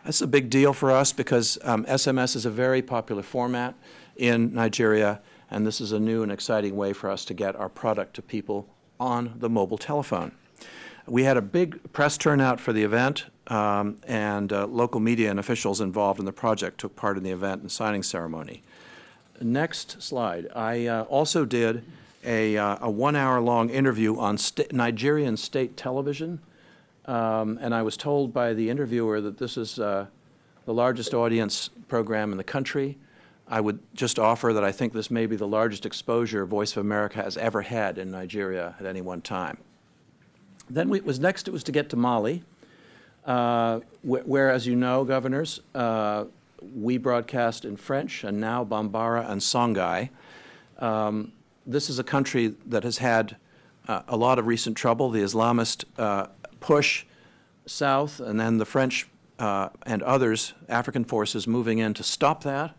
That's a big deal for us because SMS is a very popular format in Nigeria, and this is a new and exciting way for us to get our product to people on the mobile telephone. We had a big press turnout for the event, and local media and officials involved in the project took part in the event and signing ceremony. Next slide. I also did a 1-hour-long interview on Nigerian state television, and I was told by the interviewer that this is the largest audience program in the country. I would just offer that I think this may be the largest exposure Voice of America has ever had in Nigeria at any one time. Then it was to get to Mali, where, as you know, governors, we broadcast in French and now Bambara and Songhai. This is a country that has had a lot of recent trouble. The Islamist push south, and then the French and others, African forces, moving in to stop that.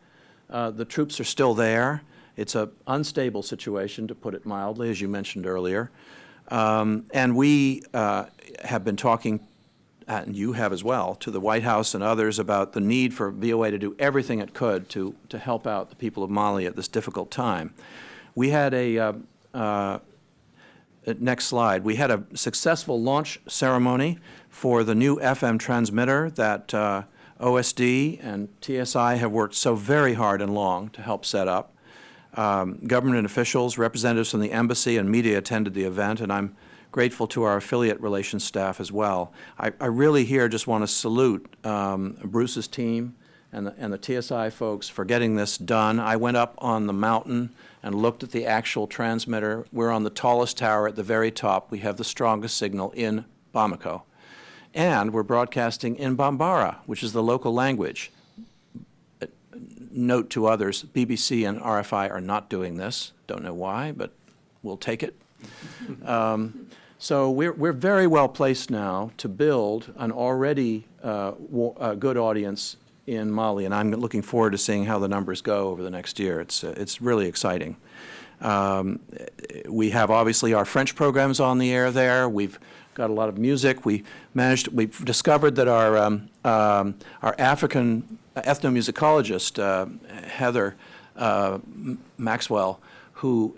The troops are still there. It's an unstable situation, to put it mildly, as you mentioned earlier. And we have been talking, and you have as well, to the White House and others about the need for VOA to do everything it could to help out the people of Mali at this difficult time. We had next slide. We had a successful launch ceremony for the new FM transmitter that OSD and TSI have worked so very hard and long to help set up. Government officials, representatives from the embassy, and media attended the event, and I'm grateful to our affiliate relations staff as well. I really here just want to salute Bruce's team and the TSI folks for getting this done. I went up on the mountain and looked at the actual transmitter. We're on the tallest tower at the very top. We have the strongest signal in Bamako. And we're broadcasting in Bambara, which is the local language. Note to others, BBC and RFI are not doing this. Don't know why, but we'll take it. So we're very well placed now to build an already good audience in Mali, and I'm looking forward to seeing how the numbers go over the next year. It's really exciting. We have obviously our French programs on the air there. We've got a lot of music. We've discovered that our African ethnomusicologist, Heather Maxwell, who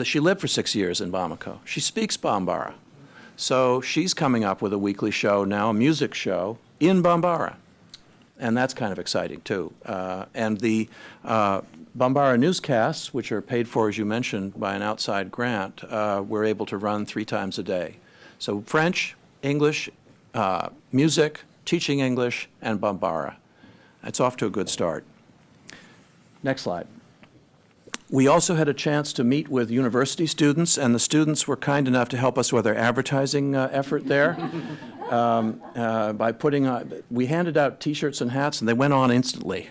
she lived for 6 years in Bamako. She speaks Bambara. So she's coming up with a weekly show now, a music show in Bambara. And that's kind of exciting, too. And the Bambara newscasts, which are paid for, as you mentioned, by an outside grant, we're able to run 3 times a day. So French, English, music, teaching English, and Bambara. It's off to a good start. Next slide. We also had a chance to meet with university students, and the students were kind enough to help us with our advertising effort there. By we handed out T-shirts and hats, and they went on instantly,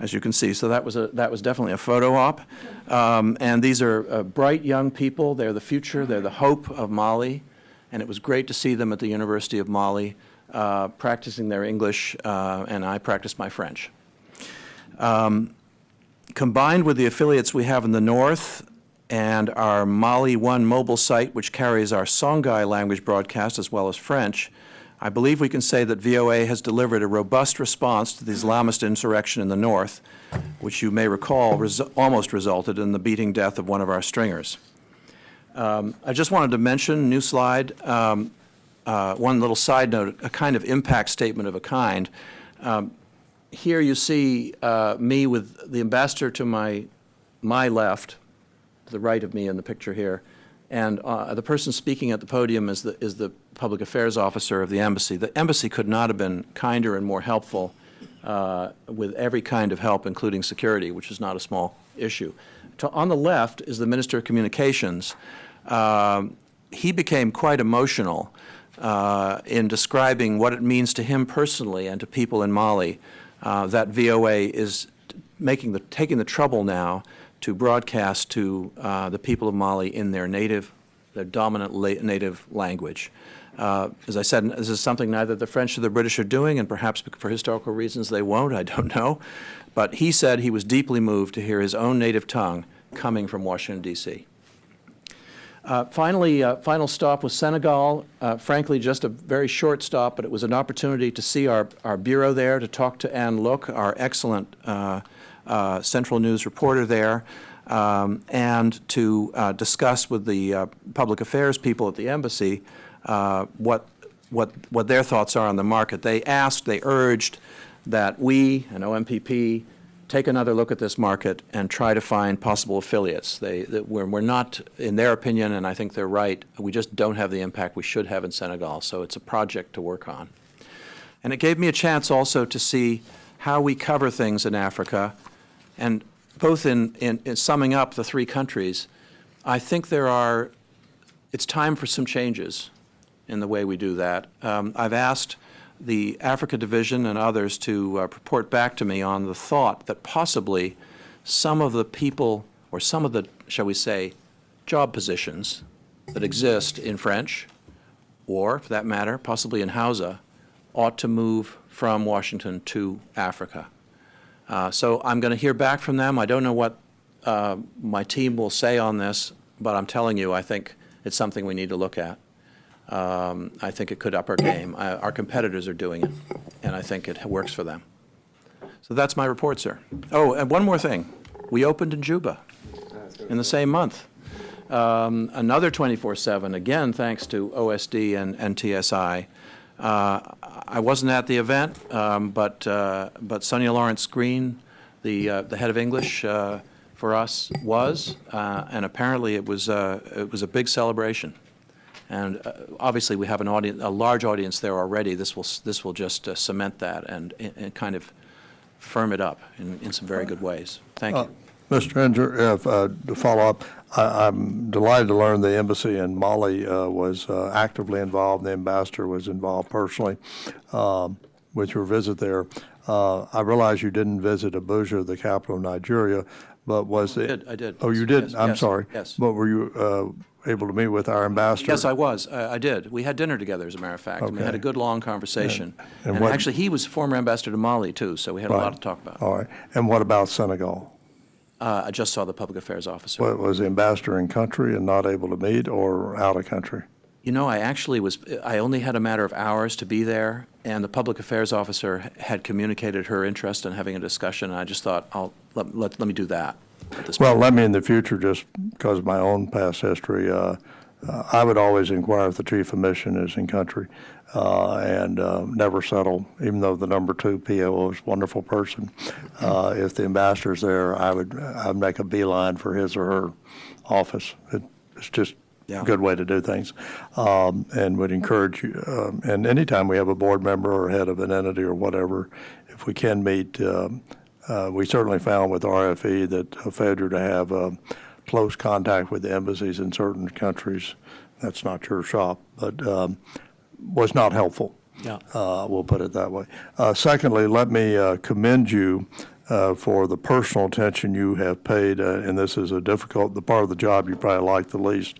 as you can see. So that was definitely a photo op. And these are bright young people. They're the future. They're the hope of Mali. And it was great to see them at the University of Mali practicing their English, and I practiced my French. Combined with the affiliates we have in the north and our Mali One mobile site, which carries our Songhai language broadcast as well as French, I believe we can say that VOA has delivered a robust response to the Islamist insurrection in the north, which you may recall almost resulted in the beating death of one of our stringers. I just wanted to mention, new slide, one little side note, a kind of impact statement of a kind. Here you see me with the ambassador to my left, to the right of me in the picture here, and the person speaking at the podium is the public affairs officer of the embassy. The embassy could not have been kinder and more helpful with every kind of help, including security, which is not a small issue. On the left is the Minister of Communications. He became quite emotional in describing what it means to him personally and to people in Mali that VOA is taking the trouble now to broadcast to the people of Mali in their dominant native language. As I said, this is something neither the French or the British are doing, and perhaps for historical reasons they won't, I don't know. But he said he was deeply moved to hear his own native tongue coming from Washington, D.C. Finally, final stop was Senegal. Frankly, just a very short stop, but it was an opportunity to see our bureau there, to talk to Anne Look, our excellent Central News reporter there, and to discuss with the public affairs people at the embassy what their thoughts are on the market. They urged that we, an OMPP, take another look at this market and try to find possible affiliates. We're not, in their opinion, and I think they're right, we just don't have the impact we should have in Senegal, so it's a project to work on. And it gave me a chance also to see how we cover things in Africa, and both in summing up the 3 countries, I think it's time for some changes in the way we do that. I've asked the Africa Division and others to report back to me on the thought that possibly some of the people, or some of the, shall we say, job positions that exist in French, or for that matter, possibly in Hausa, ought to move from Washington to Africa. So I'm going to hear back from them. I don't know what my team will say on this, but I'm telling you, I think it's something we need to look at. I think it could up our game. Our competitors are doing it, and I think it works for them. So that's my report, sir. Oh, and one more thing. We opened in Juba in the same month. Another 24/7, again, thanks to OSD and TSI. I wasn't at the event, but Sonia Lawrence Green, the head of English for us, was, and apparently it was a big celebration. And obviously, we have a large audience there already. This will just cement that and kind of firm it up in some very good ways. Thank you. Mr. Inger, to follow up, I'm delighted to learn the embassy in Mali was actively involved. The ambassador was involved personally with your visit there. I realize you didn't visit Abuja, the capital of Nigeria, but was it? I did. Oh, you did? Yes, I'm yes, sorry. yes. But were you able to meet with our ambassador? Yes, I was. I did. We had dinner together, as a matter of fact. And we had a good, long conversation. And what, actually, he was former ambassador to Mali, too, so we had a lot to talk about. All right. And what about Senegal? I just saw the public affairs officer. What, was the ambassador in country and not able to meet, or out of country? You know, I only had a matter of hours to be there, and the public affairs officer had communicated her interest in having a discussion, and I just thought, let me do that. Well, let me in the future, just because of my own past history, I would always inquire if the chief of mission is in country and never settle, even though the number 2 PO is a wonderful person. If the ambassador's there, I'd make a beeline for his or her office. It's just a good way to do things, and would encourage you. And anytime we have a board member or head of an entity or whatever, if we can meet, we certainly found with RFE that a failure to have close contact with the embassies in certain countries, that's not your shop, but was not helpful. Yeah. We'll put it that way. Secondly, let me commend you for the personal attention you have paid, and this is the part of the job you probably like the least,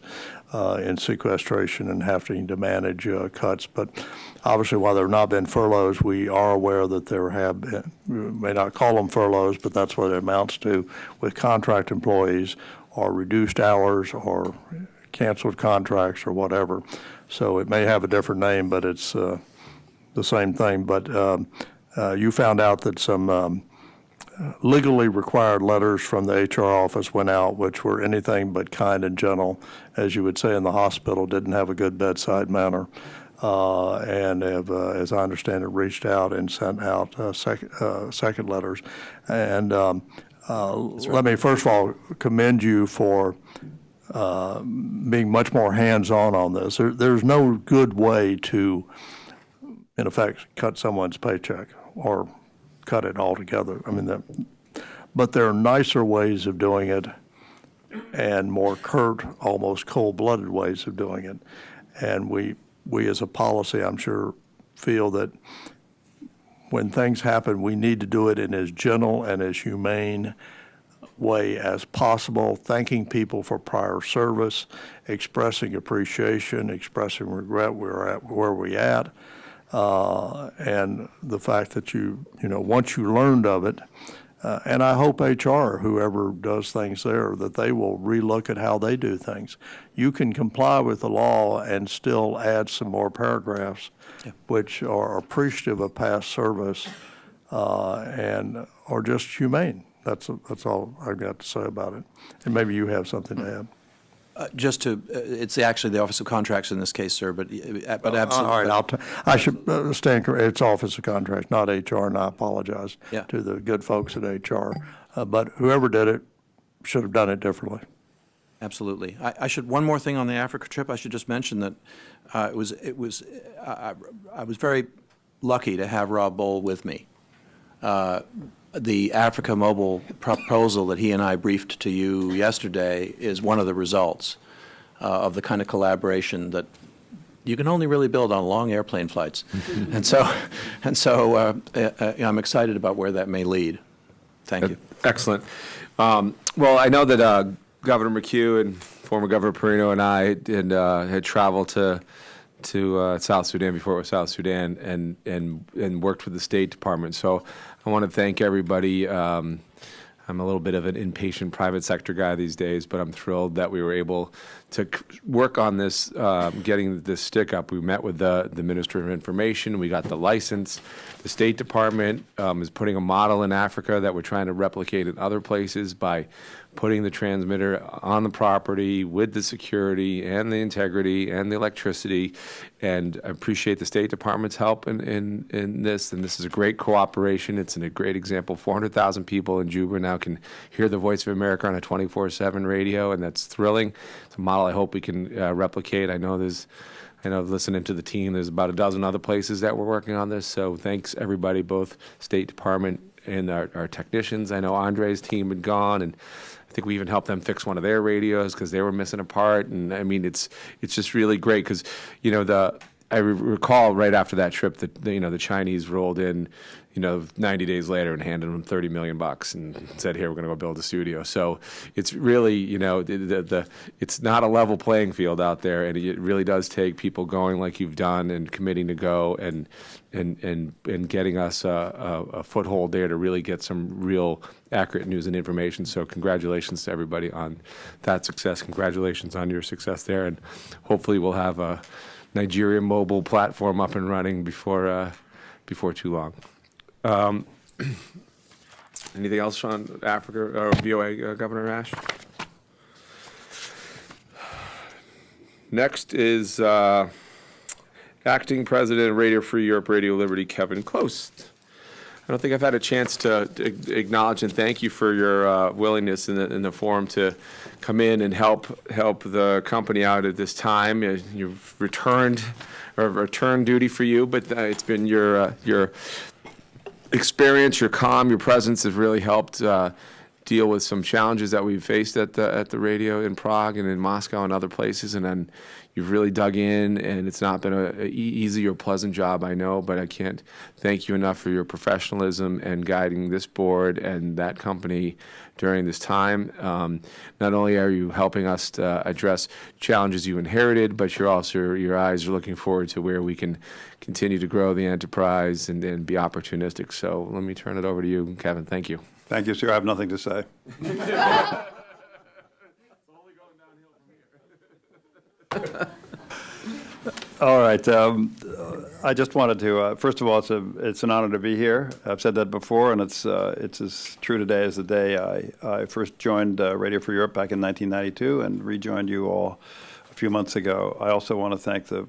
in sequestration and having to manage cuts. But obviously, while there have not been furloughs, we are aware that there have been, we may not call them furloughs, but that's what it amounts to with contract employees, or reduced hours, or canceled contracts, or whatever. So it may have a different name, but it's the same thing. But you found out that some legally required letters from the HR office went out, which were anything but kind and gentle, as you would say in the hospital, didn't have a good bedside manner, and have, as I understand it, reached out and sent out second letters. And let me first of all commend you for being much more hands-on on this. There's no good way to, in effect, cut someone's paycheck or cut it altogether. I mean, but there are nicer ways of doing it and more curt, almost cold-blooded ways of doing it. And we as a policy, I'm sure, feel that when things happen, we need to do it in as gentle and as humane way as possible, thanking people for prior service, expressing appreciation, expressing regret we're at where we're at. And the fact that once you learned of it, and I hope HR, whoever does things there, that they will relook at how they do things. You can comply with the law and still add some more paragraphs, which are appreciative of past service and are just humane. That's all I've got to say about it. And maybe you have something to add. It's actually the Office of Contracts in this case, sir, but absolutely. All right, I should stand corrected. It's Office of Contracts, not HR, and I apologize to the good folks at HR. But whoever did it should have done it differently. Absolutely. One more thing on the Africa trip. I should just mention that I was very lucky to have Rob Bowl with me. The Africa Mobile proposal that he and I briefed to you yesterday is one of the results of the kind of collaboration that you can only really build on long airplane flights. and so I'm excited about where that may lead. Thank you. Excellent. Well, I know that Governor McHugh and former Governor Perino and I had traveled to South Sudan before it was South Sudan and worked with the State Department. So I want to thank everybody. I'm a little bit of an impatient private sector guy these days, but I'm thrilled that we were able to work on this, getting this stick up. We met with the Minister of Information. We got the license. The State Department is putting a model in Africa that we're trying to replicate in other places by putting the transmitter on the property with the security and the integrity and the electricity. And I appreciate the State Department's help in this. And this is a great cooperation. It's a great example. 400,000 people in Juba now now can hear the voice of America on a 24/7 radio, and that's thrilling. It's a model I hope we can replicate. I know listening to the team, there's about a dozen other places that we're working on this. So thanks everybody, both State Department and our technicians. I know Andre's team had gone, and I think we even helped them fix one of their radios because they were missing a part. And I mean, it's just really great because, I recall right after that trip that the Chinese rolled in, 90 days later and handed them $30 million and said, "Here, we're going to go build a studio." So it's really, it's not a level playing field out there, and it really does take people going like you've done and committing to go and getting us a foothold there to really get some real accurate news and information. So congratulations to everybody on that success. Congratulations on your success there, and hopefully we'll have a Nigeria mobile platform up and running before too long. Anything else on Africa or VOA, Governor Ash? Next is Acting President of Radio Free Europe, Radio Liberty, Kevin Close. I don't think I've had a chance to acknowledge and thank you for your willingness in the forum to come in and help the company out at this time. You've returned duty for you, but it's been your experience, your calm, your presence have really helped deal with some challenges that we've faced at the radio in Prague and in Moscow and other places. And then you've really dug in, and it's not been an easy or pleasant job, I know, but I can't thank you enough for your professionalism and guiding this board and that company during this time. Not only are you helping us to address challenges you inherited, but your eyes are looking forward to where we can continue to grow the enterprise and be opportunistic. So let me turn it over to you, Kevin. Thank you. Thank you, sir. I have nothing to say. All right. I just wanted to, first of all, it's an honor to be here. I've said that before, and it's as true today as the day I first joined Radio Free Europe back in 1992 and rejoined you all a few months ago. I also want to thank the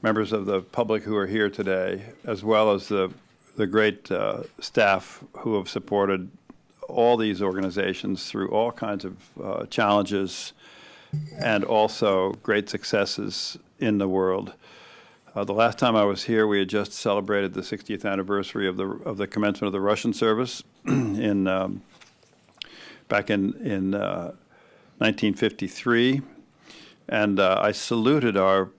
members of the public who are here today, as well as the great staff who have supported all these organizations through all kinds of challenges and also great successes in the world. The last time I was here, we had just celebrated the 60th anniversary of the commencement of the Russian service back in 1953, and I saluted our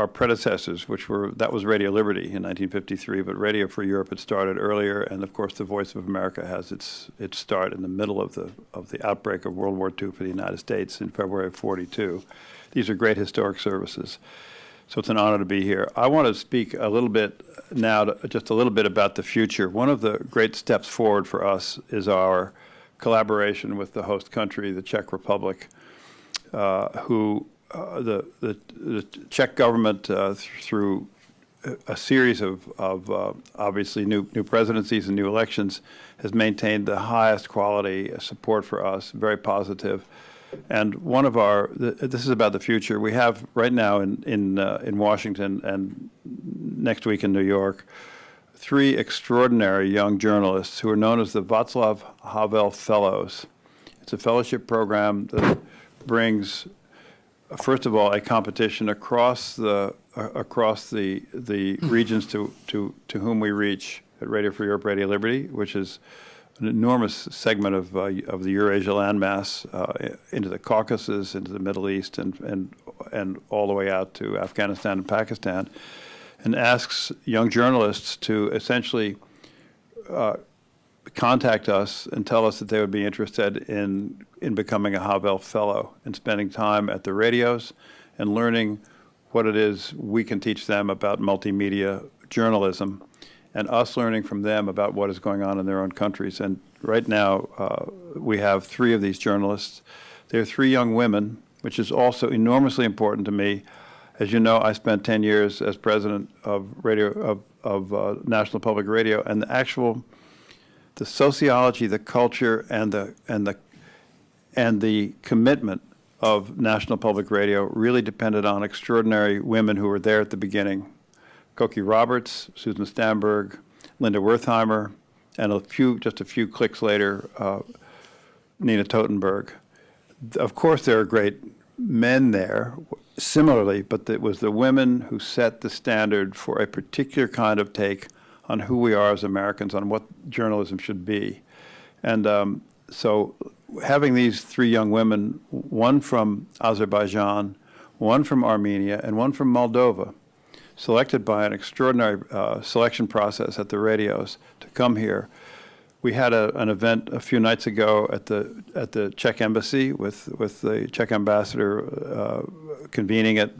predecessors, that was Radio Liberty in 1953, but Radio Free Europe had started earlier, and of course the Voice of America has its start in the middle of the outbreak of World War II for the United States in February of '42. These are great historic services, so it's an honor to be here. I want to speak a little bit now, just a little bit about the future. One of the great steps forward for us is our collaboration with the host country, the Czech Republic, the Czech government, through a series of obviously new presidencies and new elections, has maintained the highest quality support for us, very positive. And one of this is about the future. We have right now in Washington and next week in New York, 3 extraordinary young journalists who are known as the Václav Havel Fellows. It's a fellowship program that brings, first of all, a competition across the regions to whom we reach at Radio Free Europe, Radio Liberty, which is an enormous segment of the Eurasia landmass, into the Caucasus, into the Middle East, and all the way out to Afghanistan and Pakistan, and asks young journalists to essentially contact us and tell us that they would be interested in becoming a Havel Fellow and spending time at the radios and learning what it is we can teach them about multimedia journalism, and us learning from them about what is going on in their own countries. And right now, we have 3 of these journalists. They're 3 young women, which is also enormously important to me. As you know, I spent 10 years as president of National Public Radio, and the sociology, the culture, and the commitment of National Public Radio really depended on extraordinary women who were there at the beginning. Cokie Roberts, Susan Stamberg, Linda Wertheimer, and just a few clicks later, Nina Totenberg. Of course, there are great men there, similarly, but it was the women who set the standard for a particular kind of take on who we are as Americans, on what journalism should be. And so having these three young women, one from Azerbaijan, one from Armenia, and one from Moldova, selected by an extraordinary selection process at the radios to come here. We had an event a few nights ago at the Czech embassy with the Czech ambassador convening it.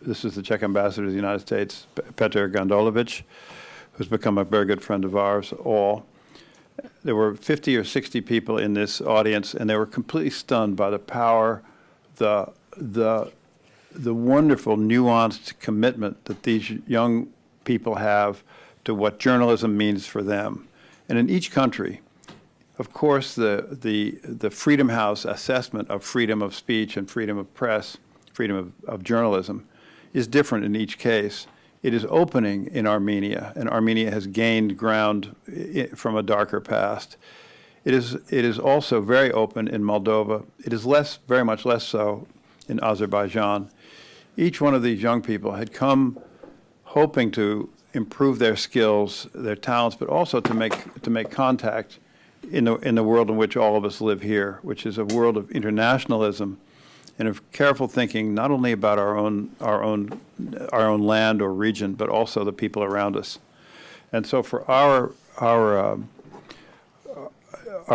This is the Czech ambassador to the United States, Petr Gandolovich, who's become a very good friend of ours all. There were 50 or 60 people in this audience, and they were completely stunned by the power, the wonderful, nuanced commitment that these young people have to what journalism means for them. And in each country, of course, the Freedom House assessment of freedom of speech and freedom of press, freedom of journalism, is different in each case. It is opening in Armenia, and Armenia has gained ground from a darker past. It is also very open in Moldova. It is very much less so in Azerbaijan. Each one of these young people had come hoping to improve their skills, their talents, but also to make contact in the world in which all of us live here, which is a world of internationalism and of careful thinking, not only about our own land or region, but also the people around us. And so for our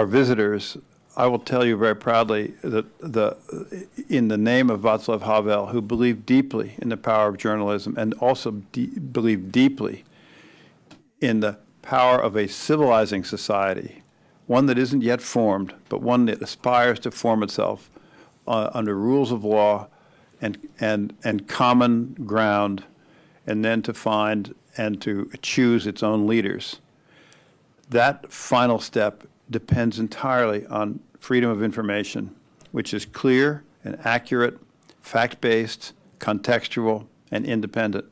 visitors, I will tell you very proudly that in the name of Václav Havel, who believed deeply in the power of journalism and also believed deeply in the power of a civilizing society, one that isn't yet formed, but one that aspires to form itself under rules of law and common ground, and then to find and to choose its own leaders. That final step depends entirely on freedom of information, which is clear and accurate, fact-based, contextual, and independent.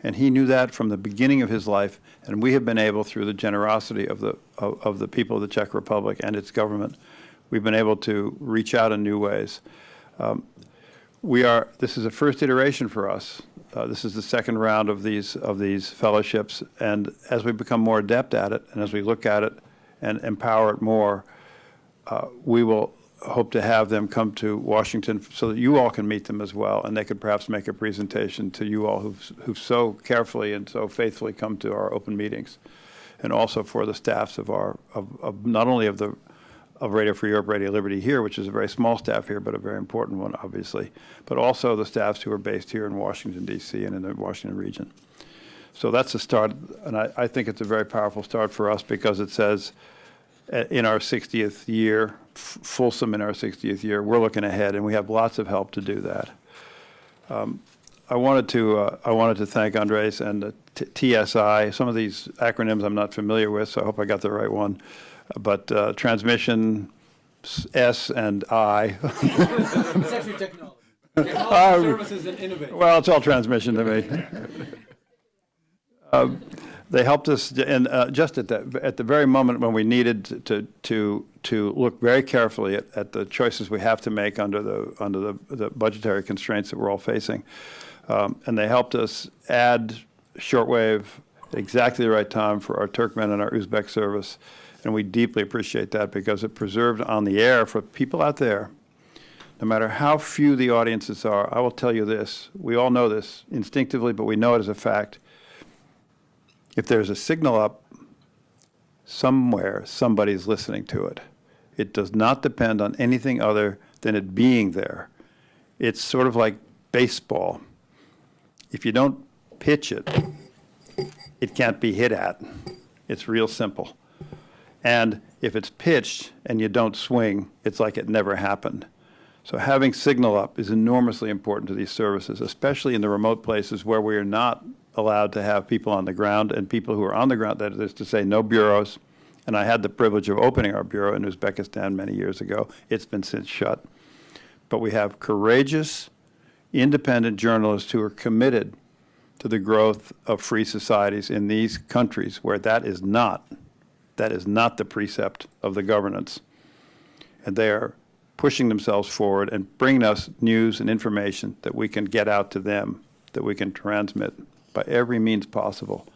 And he knew that from the beginning of his life, and we have been able, through the generosity of the people of the Czech Republic and its government, we've been able to reach out in new ways. This is a first iteration for us. This is the second round of these fellowships, and as we become more adept at it, and as we look at it and empower it more, we will hope to have them come to Washington so that you all can meet them as well, and they could perhaps make a presentation to you all who've so carefully and so faithfully come to our open meetings, and also for the staffs of not only of Radio Free Europe, Radio Liberty here, which is a very small staff here, but a very important one, obviously, but also the staffs who are based here in Washington, D.C. and in the Washington region. So that's a start, and I think it's a very powerful start for us because it says, in our 60th year, fulsome in our 60th year, we're looking ahead, and we have lots of help to do that. I wanted to thank Andres and the TSI. Some of these acronyms I'm not familiar with, so I hope I got the right one. But transmission, S and I. It's actually technology. Technology, services, and innovation. Well, it's all transmission to me. They helped us, and just at the very moment when we needed to look very carefully at the choices we have to make under the budgetary constraints that we're all facing, and they helped us add shortwave at exactly the right time for our Turkmen and our Uzbek service, and we deeply appreciate that because it preserved on the air for people out there. No matter how few the audiences are, I will tell you this: we all know this instinctively, but we know it as a fact. If there's a signal up somewhere, somebody's listening to it. It does not depend on anything other than it being there. It's sort of like baseball. If you don't pitch it, it can't be hit at. It's real simple. And if it's pitched and you don't swing, it's like it never happened. So having signal up is enormously important to these services, especially in the remote places where we are not allowed to have people on the ground, and people who are on the ground, that is to say, no bureaus. And I had the privilege of opening our bureau in Uzbekistan many years ago. It's been since shut. But we have courageous, independent journalists who are committed to the growth of free societies in these countries where that is not That is not the precept of the governance. And they are pushing themselves forward and bringing us news and information that we can get out to them, that we can transmit by every means possible.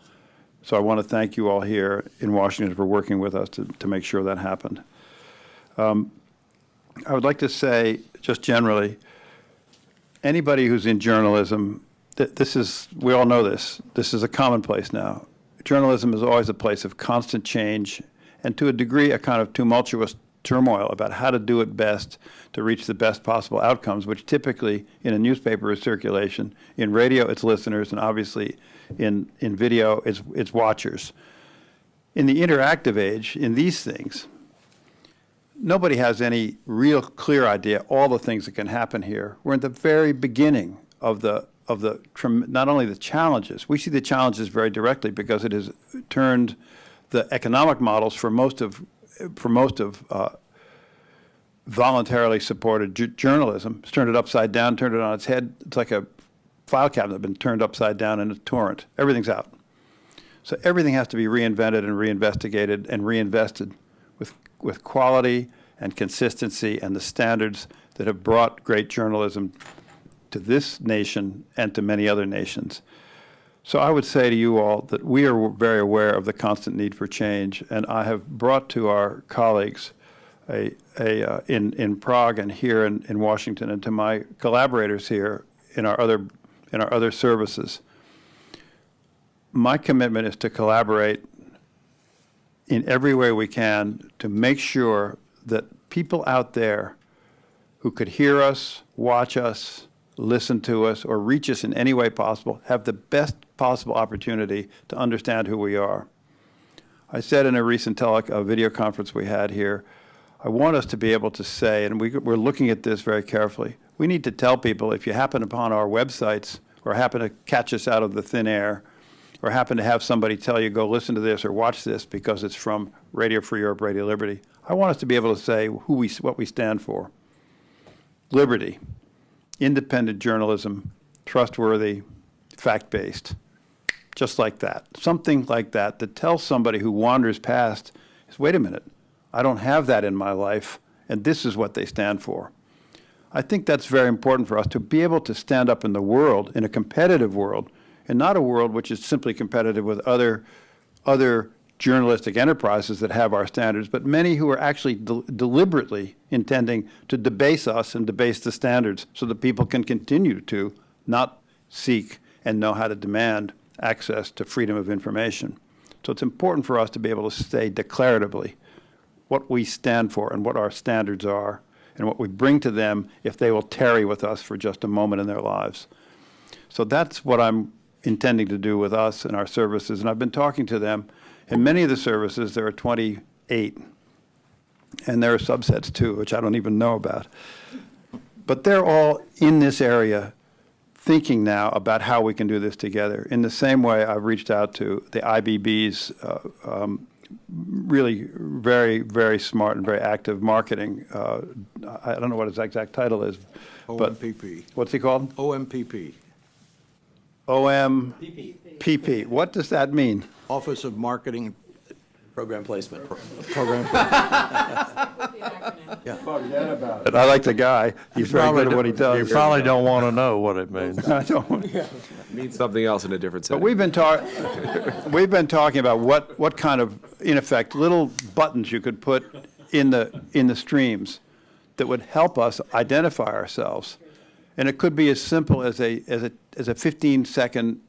So I want to thank you all here in Washington for working with us to make sure that happened. I would like to say, just generally, anybody who's in journalism, we all know this is a commonplace now. Journalism is always a place of constant change and, to a degree, a kind of tumultuous turmoil about how to do it best to reach the best possible outcomes, which typically in a newspaper is circulation, in radio it's listeners, and obviously in video it's watchers. In the interactive age, in these things, nobody has any real clear idea all the things that can happen here. We're in the very beginning of not only the challenges. We see the challenges very directly because it has turned the economic models for most of voluntarily supported journalism. It's turned it upside down, turned it on its head. It's like a file cabinet that's been turned upside down in a torrent. Everything's out. So everything has to be reinvented and reinvestigated and reinvested with quality and consistency and the standards that have brought great journalism to this nation and to many other nations. So I would say to you all that we are very aware of the constant need for change, and I have brought to our colleagues in Prague and here in Washington, and to my collaborators here in our other services, my commitment is to collaborate in every way we can to make sure that people out there who could hear us, watch us, listen to us, or reach us in any way possible have the best possible opportunity to understand who we are. I said in a recent video conference we had here, I want us to be able to say, and we're looking at this very carefully, we need to tell people, if you happen upon our websites or happen to catch us out of the thin air, or happen to have somebody tell you, go listen to this or watch this because it's from Radio Free Europe, Radio Liberty, I want us to be able to say what we stand for. Liberty, independent journalism, trustworthy, fact-based, just like that. Something like that tells somebody who wanders past, wait a minute, I don't have that in my life, and this is what they stand for. I think that's very important for us to be able to stand up in the world, in a competitive world, and not a world which is simply competitive with other journalistic enterprises that have our standards, but many who are actually deliberately intending to debase us and debase the standards so that people can continue to not seek and know how to demand access to freedom of information. So it's important for us to be able to say declaratively what we stand for and what our standards are and what we bring to them if they will tarry with us for just a moment in their lives. So that's what I'm intending to do with us and our services, and I've been talking to them. In many of the services, there are 28, and there are subsets too, which I don't even know about. But they're all in this area thinking now about how we can do this together. In the same way, I've reached out to the IBB's really very, very smart and very active marketing. I don't know what his exact title is. OMPP. What's he called? OMPP. OMPP. What does that mean? Office of Marketing Program placement. Program. Yeah. But I like the guy. He's very good at what he does. You probably don't want to know what it means. I don't. It means something else in a different setting. But we've been talking about what kind of, in effect, little buttons you could put in the streams that would help us identify ourselves, and it could be as simple as a 15-second,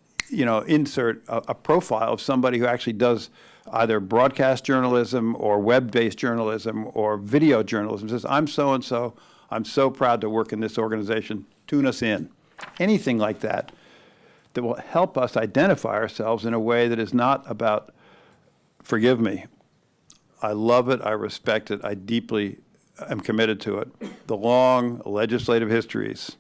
insert a profile of somebody who actually does either broadcast journalism or web-based journalism or video journalism. Says, I'm so-and-so, I'm so proud to work in this organization, tune us in. Anything like that will help us identify ourselves in a way that is not about, forgive me, I love it, I respect it, I deeply am committed to it, the long legislative histories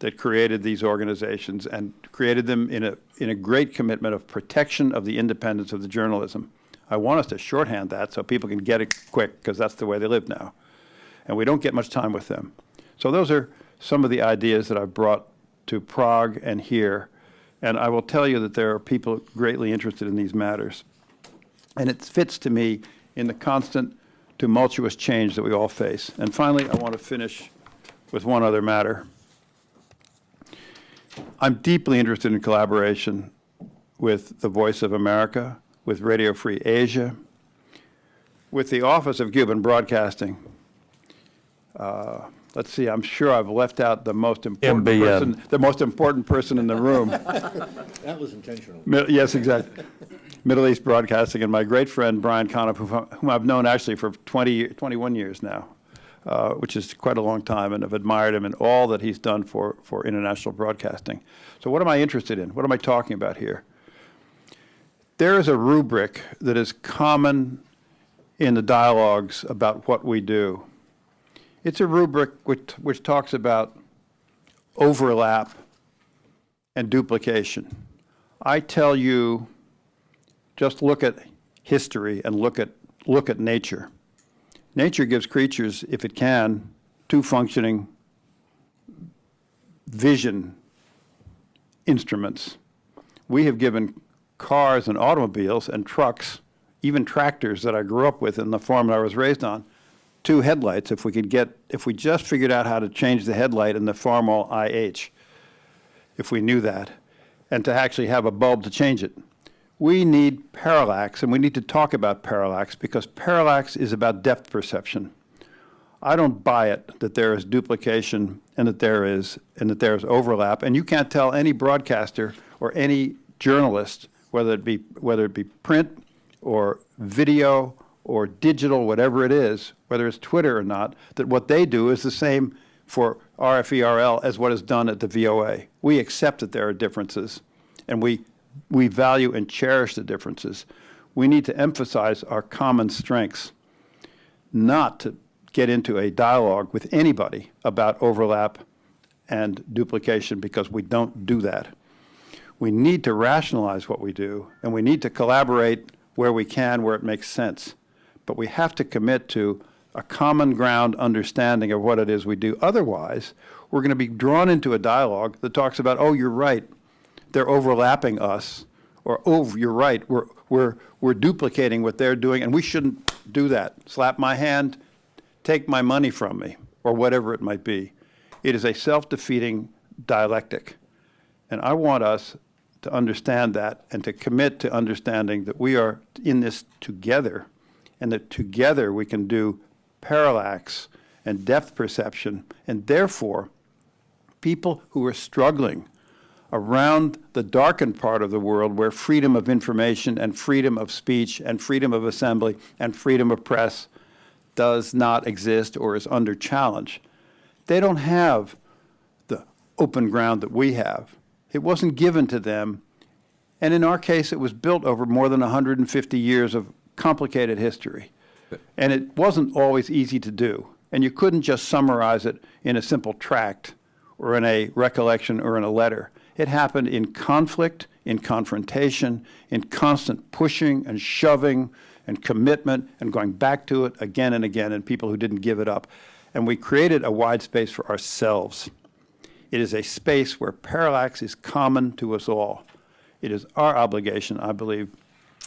that created these organizations and created them in a great commitment of protection of the independence of the journalism. I want us to shorthand that so people can get it quick, because that's the way they live now. And we don't get much time with them. So those are some of the ideas that I've brought to Prague and here. And I will tell you that there are people greatly interested in these matters. And it fits to me in the constant tumultuous change that we all face. And finally, I want to finish with one other matter. I'm deeply interested in collaboration with the Voice of America, with Radio Free Asia, with the Office of Cuban Broadcasting. Let's see, I'm sure I've left out the most important person in the room. That was intentional. Yes, exactly. Middle East Broadcasting, and my great friend Brian Conniff, whom I've known actually for 21 years now, which is quite a long time, and I've admired him and all that he's done for international broadcasting. So what am I interested in? What am I talking about here? There is a rubric that is common in the dialogues about what we do. It's a rubric which talks about overlap and duplication. I tell you, just look at history and look at nature. Nature gives creatures, if it can, two functioning vision instruments. We have given cars and automobiles and trucks, even tractors that I grew up with in the farm that I was raised on, two headlights if we just figured out how to change the headlight in the Farmall IH, if we knew that, and to actually have a bulb to change it. We need parallax, and we need to talk about parallax because parallax is about depth perception. I don't buy it that there is duplication and that there is overlap, and you can't tell any broadcaster or any journalist, whether it be print or video or digital, whatever it is, whether it's Twitter or not, that what they do is the same for RFERL as what is done at the VOA. We accept that there are differences, and we value and cherish the differences. We need to emphasize our common strengths, not to get into a dialogue with anybody about overlap and duplication, because we don't do that. We need to rationalize what we do, and we need to collaborate where we can, where it makes sense. But we have to commit to a common ground understanding of what it is we do. Otherwise, we're going to be drawn into a dialogue that talks about, oh, you're right, they're overlapping us, or oh, you're right, we're duplicating what they're doing, and we shouldn't do that. Slap my hand, take my money from me, or whatever it might be. It is a self-defeating dialectic. And I want us to understand that and to commit to understanding that we are in this together, and that together we can do parallax and depth perception, and therefore people who are struggling around the darkened part of the world where freedom of information and freedom of speech and freedom of assembly and freedom of press does not exist or is under challenge. They don't have the open ground that we have. It wasn't given to them, and in our case it was built over more than 150 years of complicated history. And it wasn't always easy to do. And you couldn't just summarize it in a simple tract or in a recollection or in a letter. It happened in conflict, in confrontation, in constant pushing and shoving and commitment and going back to it again and again, and people who didn't give it up. And we created a wide space for ourselves. It is a space where parallax is common to us all. It is our obligation, I believe,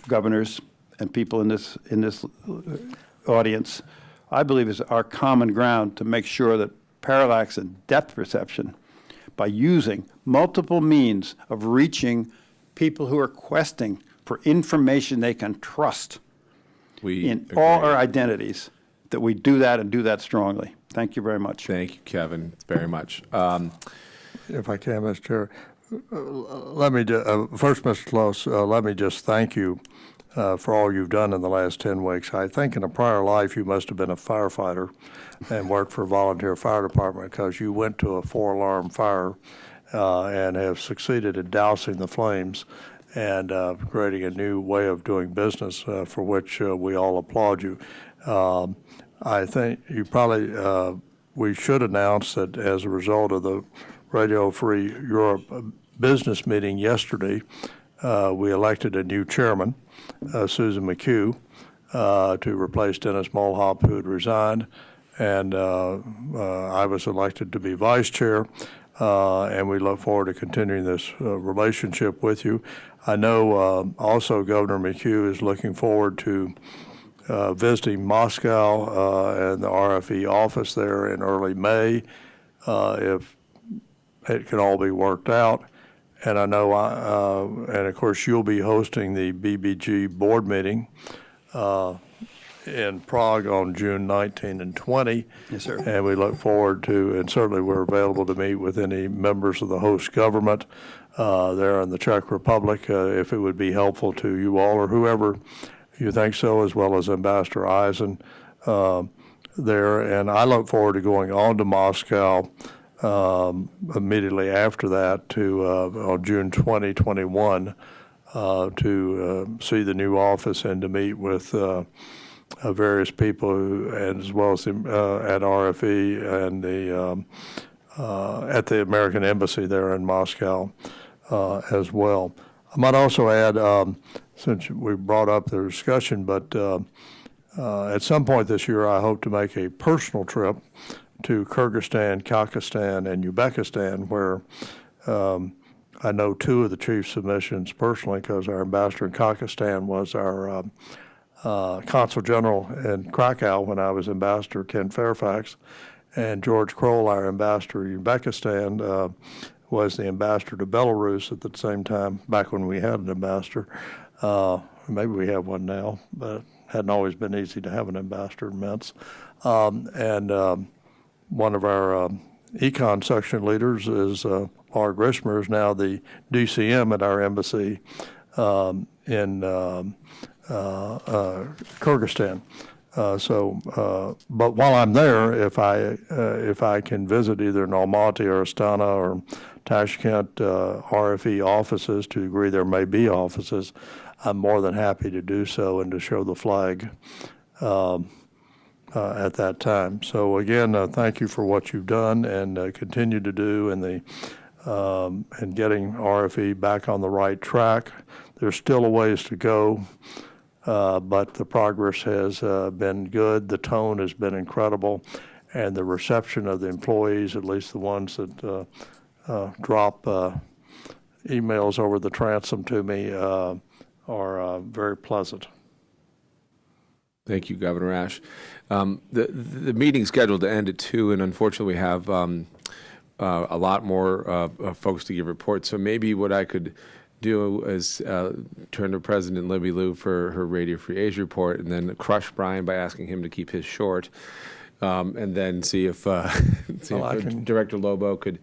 governors and people in this audience, I believe is our common ground to make sure that parallax and depth perception, by using multiple means of reaching people who are questing for information they can trust in all our identities, that we do that and do that strongly. Thank you very much. Thank you, Kevin, very much. If I can, Mr. Chair, let me first, Mr. Close, let me just thank you for all you've done in the last 10 weeks. I think in a prior life you must have been a firefighter and worked for a volunteer fire department, because you went to a 4-alarm fire and have succeeded in dousing the flames and creating a new way of doing business, for which we all applaud you. I think you probably, we should announce that as a result of the Radio Free Europe business meeting yesterday, we elected a new chairman, Susan McHugh, to replace Dennis Mulhop, who had resigned, and I was elected to be vice chair, and we look forward to continuing this relationship with you. I know also Governor McHugh is looking forward to visiting Moscow and the RFE office there in early May, if it can all be worked out. And I know, and of course, you'll be hosting the BBG board meeting in Prague on June 19 and 20. Yes, sir. And we look forward to, and certainly we're available to meet with any members of the host government there in the Czech Republic, if it would be helpful to you all or whoever you think so, as well as Ambassador Eisen there. And I look forward to going on to Moscow immediately after that to on June 2021 to see the new office and to meet with various people who, and as well as at RFE and the at the American Embassy there in Moscow as well. I might also add, since we brought up the discussion, but at some point this year I hope to make a personal trip to Kyrgyzstan, Kazakhstan, and Uzbekistan, where I know two of the chiefs of missions personally, because our ambassador in Kazakhstan was our consul general in Krakow when I was ambassador, Ken Fairfax, and George Kroll, our ambassador in Uzbekistan, was the ambassador to Belarus at the same time, back when we had an ambassador. Maybe we have one now, but it hadn't always been easy to have an ambassador in Minsk. One of our econ section leaders is Laura Grishmer, is now the DCM at our embassy in Kyrgyzstan. But while I'm there, if I can visit either in Almaty or Astana or Tashkent RFE offices, to the degree there may be offices, I'm more than happy to do so and to show the flag at that time. So again, thank you for what you've done and continue to do in getting RFE back on the right track. There's still a ways to go, but the progress has been good. The tone has been incredible, and the reception of the employees, at least the ones that drop emails over the transom to me, are very pleasant. Thank you, Governor Ash. The meeting's scheduled to end at 2:00, and unfortunately we have a lot more folks to give reports. So maybe what I could do is turn to President Libby Liu for her Radio Free Asia report, and then crush Brian by asking him to keep his short, and then see if Director Lobo could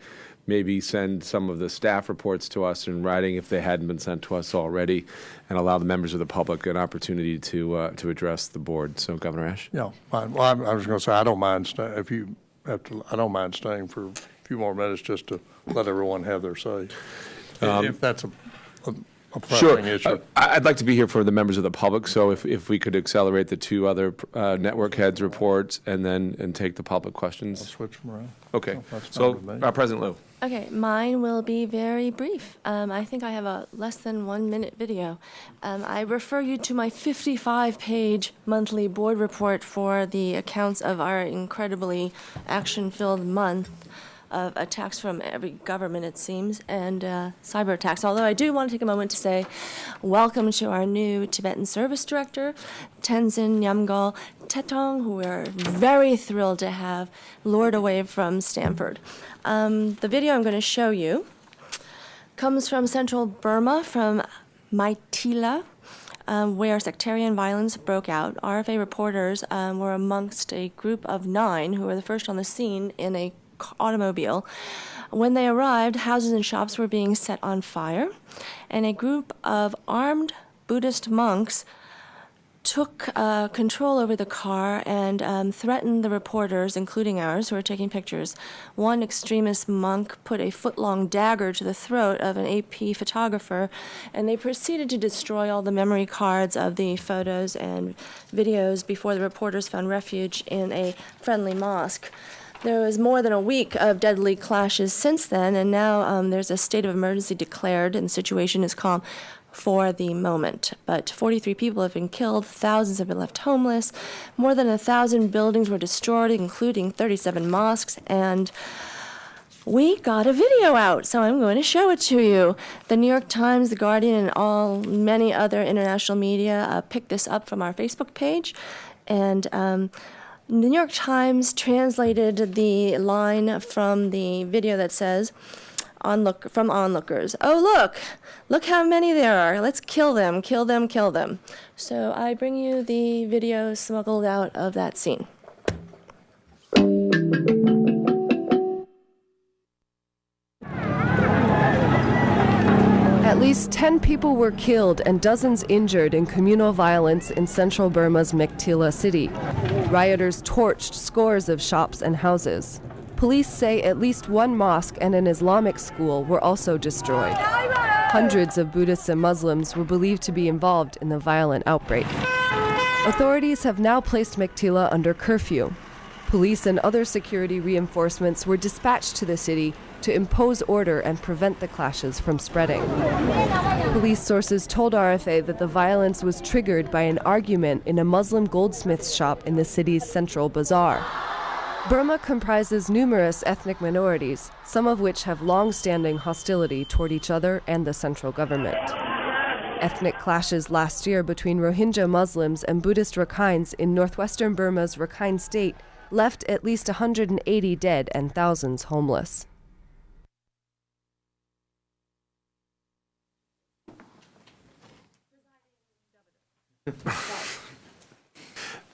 maybe send some of the staff reports to us in writing if they hadn't been sent to us already, and allow the members of the public an opportunity to address the board. So, Governor Ash. Yeah, fine. Well, I was going to say I don't mind if you have to. I don't mind staying for a few more minutes just to let everyone have their say, if that's a Sure. issue. I'd like to be here for the members of the public, so if we could accelerate the two other network heads' reports and take the public questions. I'll switch them around. Okay. That's So, fine with me. President Liu. Okay, mine will be very brief. I think I have a less than 1 minute video. I refer you to my 55-page monthly board report for the accounts of our incredibly action-filled month of attacks from every government, it seems, and cyber attacks. Although I do want to take a moment to say welcome to our new Tibetan Service Director, Tenzin Nyamgal Tetong, who we're very thrilled to have lured away from Stanford. The video I'm going to show you comes from central Burma, from Maitila, where sectarian violence broke out. RFA reporters were amongst a group of 9 who were the first on the scene in a automobile. When they arrived, houses and shops were being set on fire, and a group of armed Buddhist monks took control over the car and threatened the reporters, including ours, who were taking pictures. One extremist monk put a foot-long dagger to the throat of an AP photographer, and they proceeded to destroy all the memory cards of the photos and videos before the reporters found refuge in a friendly mosque. There was more than a week of deadly clashes since then, and now there's a state of emergency declared, and the situation is calm for the moment. But 43 people have been killed, thousands have been left homeless, more than 1,000 buildings were destroyed, including 37 mosques, and we got a video out, so I'm going to show it to you. The New York Times, The Guardian, and many other international media picked this up from our Facebook page. And the New York Times translated the line from the video that says, from onlookers, "Oh, look how many there are. Let's kill them, kill them, kill them." So I bring you the video smuggled out of that scene. At least 10 people were killed and dozens injured in communal violence in central Burma's Mektila city. Rioters torched scores of shops and houses. Police say at least one mosque and an Islamic school were also destroyed. Hundreds of Buddhists and Muslims were believed to be involved in the violent outbreak. Authorities have now placed Mektila under curfew. Police and other security reinforcements were dispatched to the city to impose order and prevent the clashes from spreading. Police sources told RFA that the violence was triggered by an argument in a Muslim goldsmith's shop in the city's central bazaar. Burma comprises numerous ethnic minorities, some of which have long-standing hostility toward each other and the central government. Ethnic clashes last year between Rohingya Muslims and Buddhist Rakhines in northwestern Burma's Rakhine state left at least 180 dead and thousands homeless.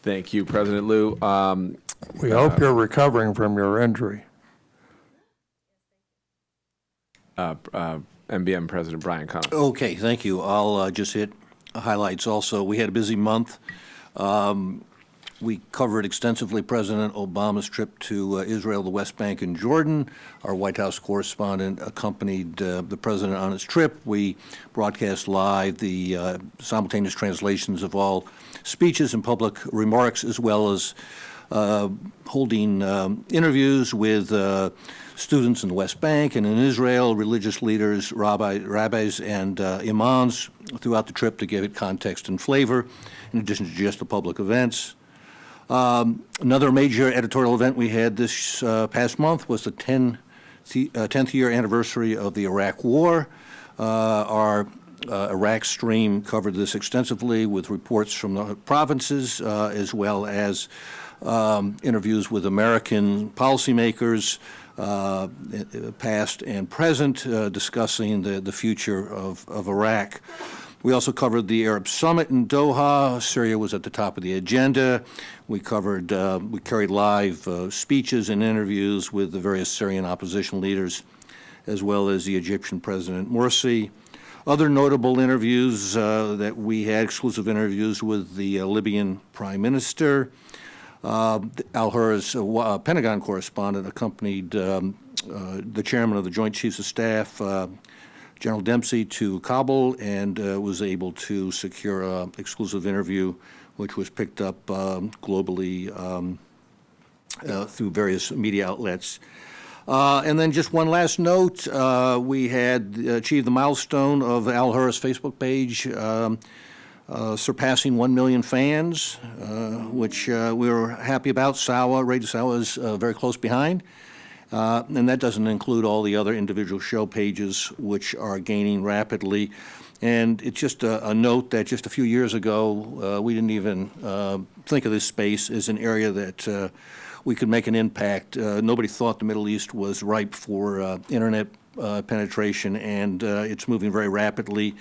Thank you, President Liu. We hope you're recovering from your injury. MBM President Brian Connell. Okay, thank you. I'll just hit highlights also. We had a busy month. We covered extensively President Obama's trip to Israel, the West Bank, and Jordan. Our White House correspondent accompanied the president on his trip. We broadcast live the simultaneous translations of all speeches and public remarks, as well as holding interviews with students in the West Bank and in Israel, religious leaders, rabbis, and imams throughout the trip to give it context and flavor, in addition to just the public events. Another major editorial event we had this past month was the 10th year anniversary of the Iraq War. Our Iraq stream covered this extensively with reports from the provinces, as well as interviews with American policymakers, past and present, discussing the future of Iraq. We also covered the Arab Summit in Doha. Syria was at the top of the agenda. We carried live speeches and interviews with the various Syrian opposition leaders, as well as the Egyptian President Morsi. Other notable interviews that we had, exclusive interviews with the Libyan Prime Minister. Al-Hurra's Pentagon correspondent accompanied the chairman of the Joint Chiefs of Staff, General Dempsey, to Kabul, and was able to secure an exclusive interview, which was picked up globally through various media outlets. And then just one last note, we had achieved the milestone of Al-Hurra's Facebook page, surpassing 1 million fans, which we were happy about. Radio Sawa is very close behind. And that doesn't include all the other individual show pages, which are gaining rapidly. And it's just a note that just a few years ago, we didn't even think of this space as an area that we could make an impact. Nobody thought the Middle East was ripe for internet penetration, and it's moving very rapidly.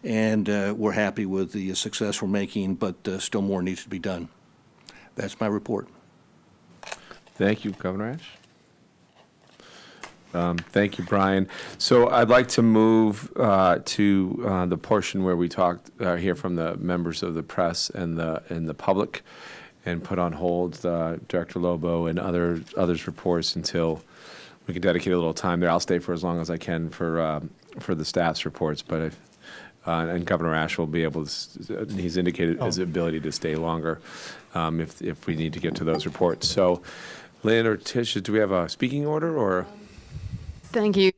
And we're happy with the success we're making, but still more needs to be done. That's my report. Thank you, Governor Ash. Thank you, Brian. So I'd like to move to the portion where we hear from the members of the press and the public, and put on hold Director Lobo and others' reports until we can dedicate a little time there. I'll stay for as long as I can for the staff's reports, but and Governor Ash will be able to. He's indicated his ability to stay longer if we need to get to those reports. So, Lynn or Tish, do we have a speaking order or? Thank you.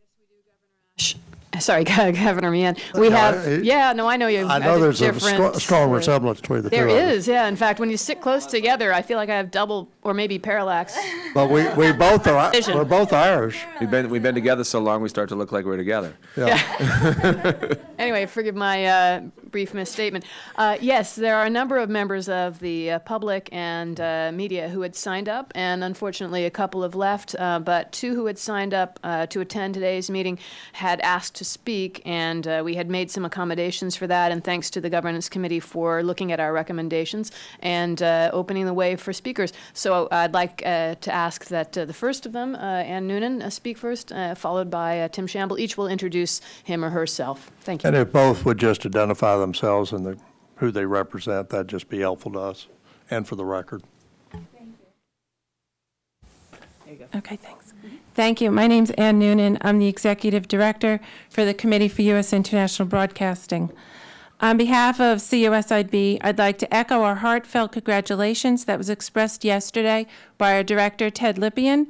Sorry, Governor Meehan. We have, I know you. I know there's a strong resemblance between the two. There is, yeah. In fact, when you sit close together, I feel like I have double or maybe parallax. But we both are, Vision. we're both Irish. We've been together so long, we start to look like we're together. Anyway, forgive my brief misstatement. Yes, there are a number of members of the public and media who had signed up, and unfortunately a couple have left, but two who had signed up to attend today's meeting had asked to speak, and we had made some accommodations for that, and thanks to the Governance Committee for looking at our recommendations and opening the way for speakers. So I'd like to ask that the first of them, Ann Noonan, speak first, followed by Tim Shamble. Each will introduce him or herself. Thank you. And if both would just identify themselves and who they represent, that'd just be helpful to us and for the record. Okay, thanks. Thank you. My name's Ann Noonan. I'm the Executive Director for the Committee for U.S. International Broadcasting. On behalf of CUSIB, I'd like to echo our heartfelt congratulations that was expressed yesterday by our Director, Ted Lippian,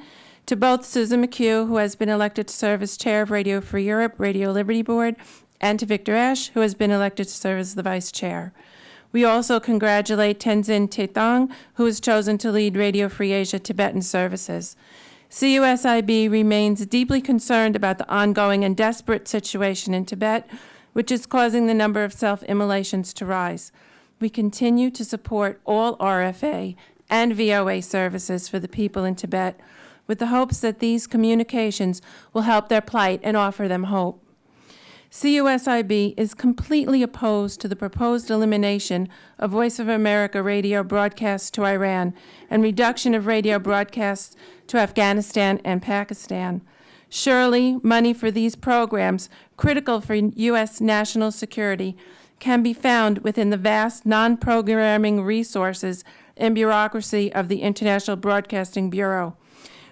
to both Susan McHugh, who has been elected to serve as Chair of Radio Free Europe, Radio Liberty Board, and to Victor Ash, who has been elected to serve as the Vice Chair. We also congratulate Tenzin Tetong, who was chosen to lead Radio Free Asia Tibetan Services. CUSIB remains deeply concerned about the ongoing and desperate situation in Tibet, which is causing the number of self-immolations to rise. We continue to support all RFA and VOA services for the people in Tibet, with the hopes that these communications will help their plight and offer them hope. CUSIB is completely opposed to the proposed elimination of Voice of America radio broadcasts to Iran and reduction of radio broadcasts to Afghanistan and Pakistan. Surely, money for these programs, critical for U.S. national security, can be found within the vast non-programming resources and bureaucracy of the International Broadcasting Bureau.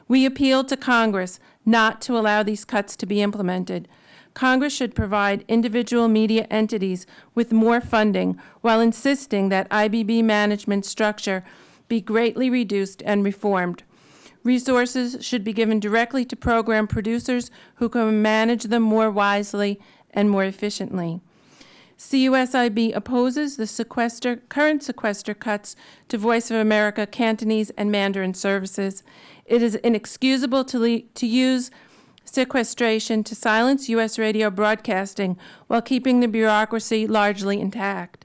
We appeal to Congress not to allow these cuts to be implemented. Congress should provide individual media entities with more funding while insisting that IBB management structure be greatly reduced and reformed. Resources should be given directly to program producers who can manage them more wisely and more efficiently. CUSIB opposes the current sequester cuts to Voice of America Cantonese and Mandarin services. It is inexcusable to use sequestration to silence U.S. radio broadcasting while keeping the bureaucracy largely intact.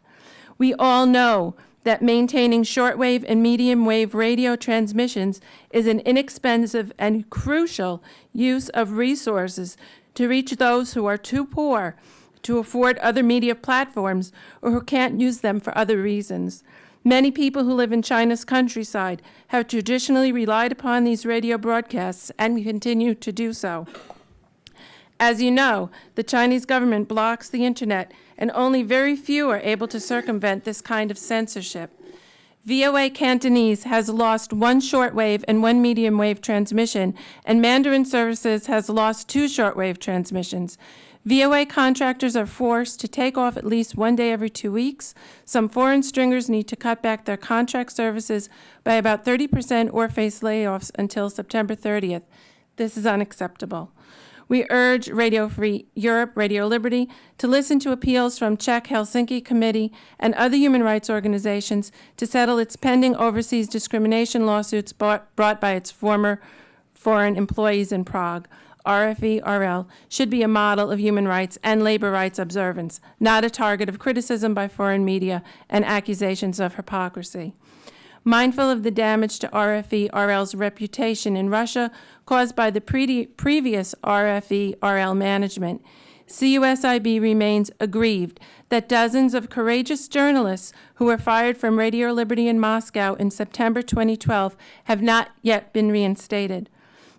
We all know that maintaining shortwave and medium wave radio transmissions is an inexpensive and crucial use of resources to reach those who are too poor to afford other media platforms or who can't use them for other reasons. Many people who live in China's countryside have traditionally relied upon these radio broadcasts and continue to do so. As you know, the Chinese government blocks the internet, and only very few are able to circumvent this kind of censorship. VOA Cantonese has lost one shortwave and one medium wave transmission, and Mandarin Services has lost two shortwave transmissions. VOA contractors are forced to take off at least one day every 2 weeks. Some foreign stringers need to cut back their contract services by about 30% or face layoffs until September 30th. This is unacceptable. We urge Radio Free Europe, Radio Liberty, to listen to appeals from Czech Helsinki Committee and other human rights organizations to settle its pending overseas discrimination lawsuits brought by its former foreign employees in Prague. RFE-RL should be a model of human rights and labor rights observance, not a target of criticism by foreign media and accusations of hypocrisy. Mindful of the damage to RFE-RL's reputation in Russia caused by the previous RFE-RL management, CUSIB remains aggrieved that dozens of courageous journalists who were fired from Radio Liberty in Moscow in September 2012 have not yet been reinstated.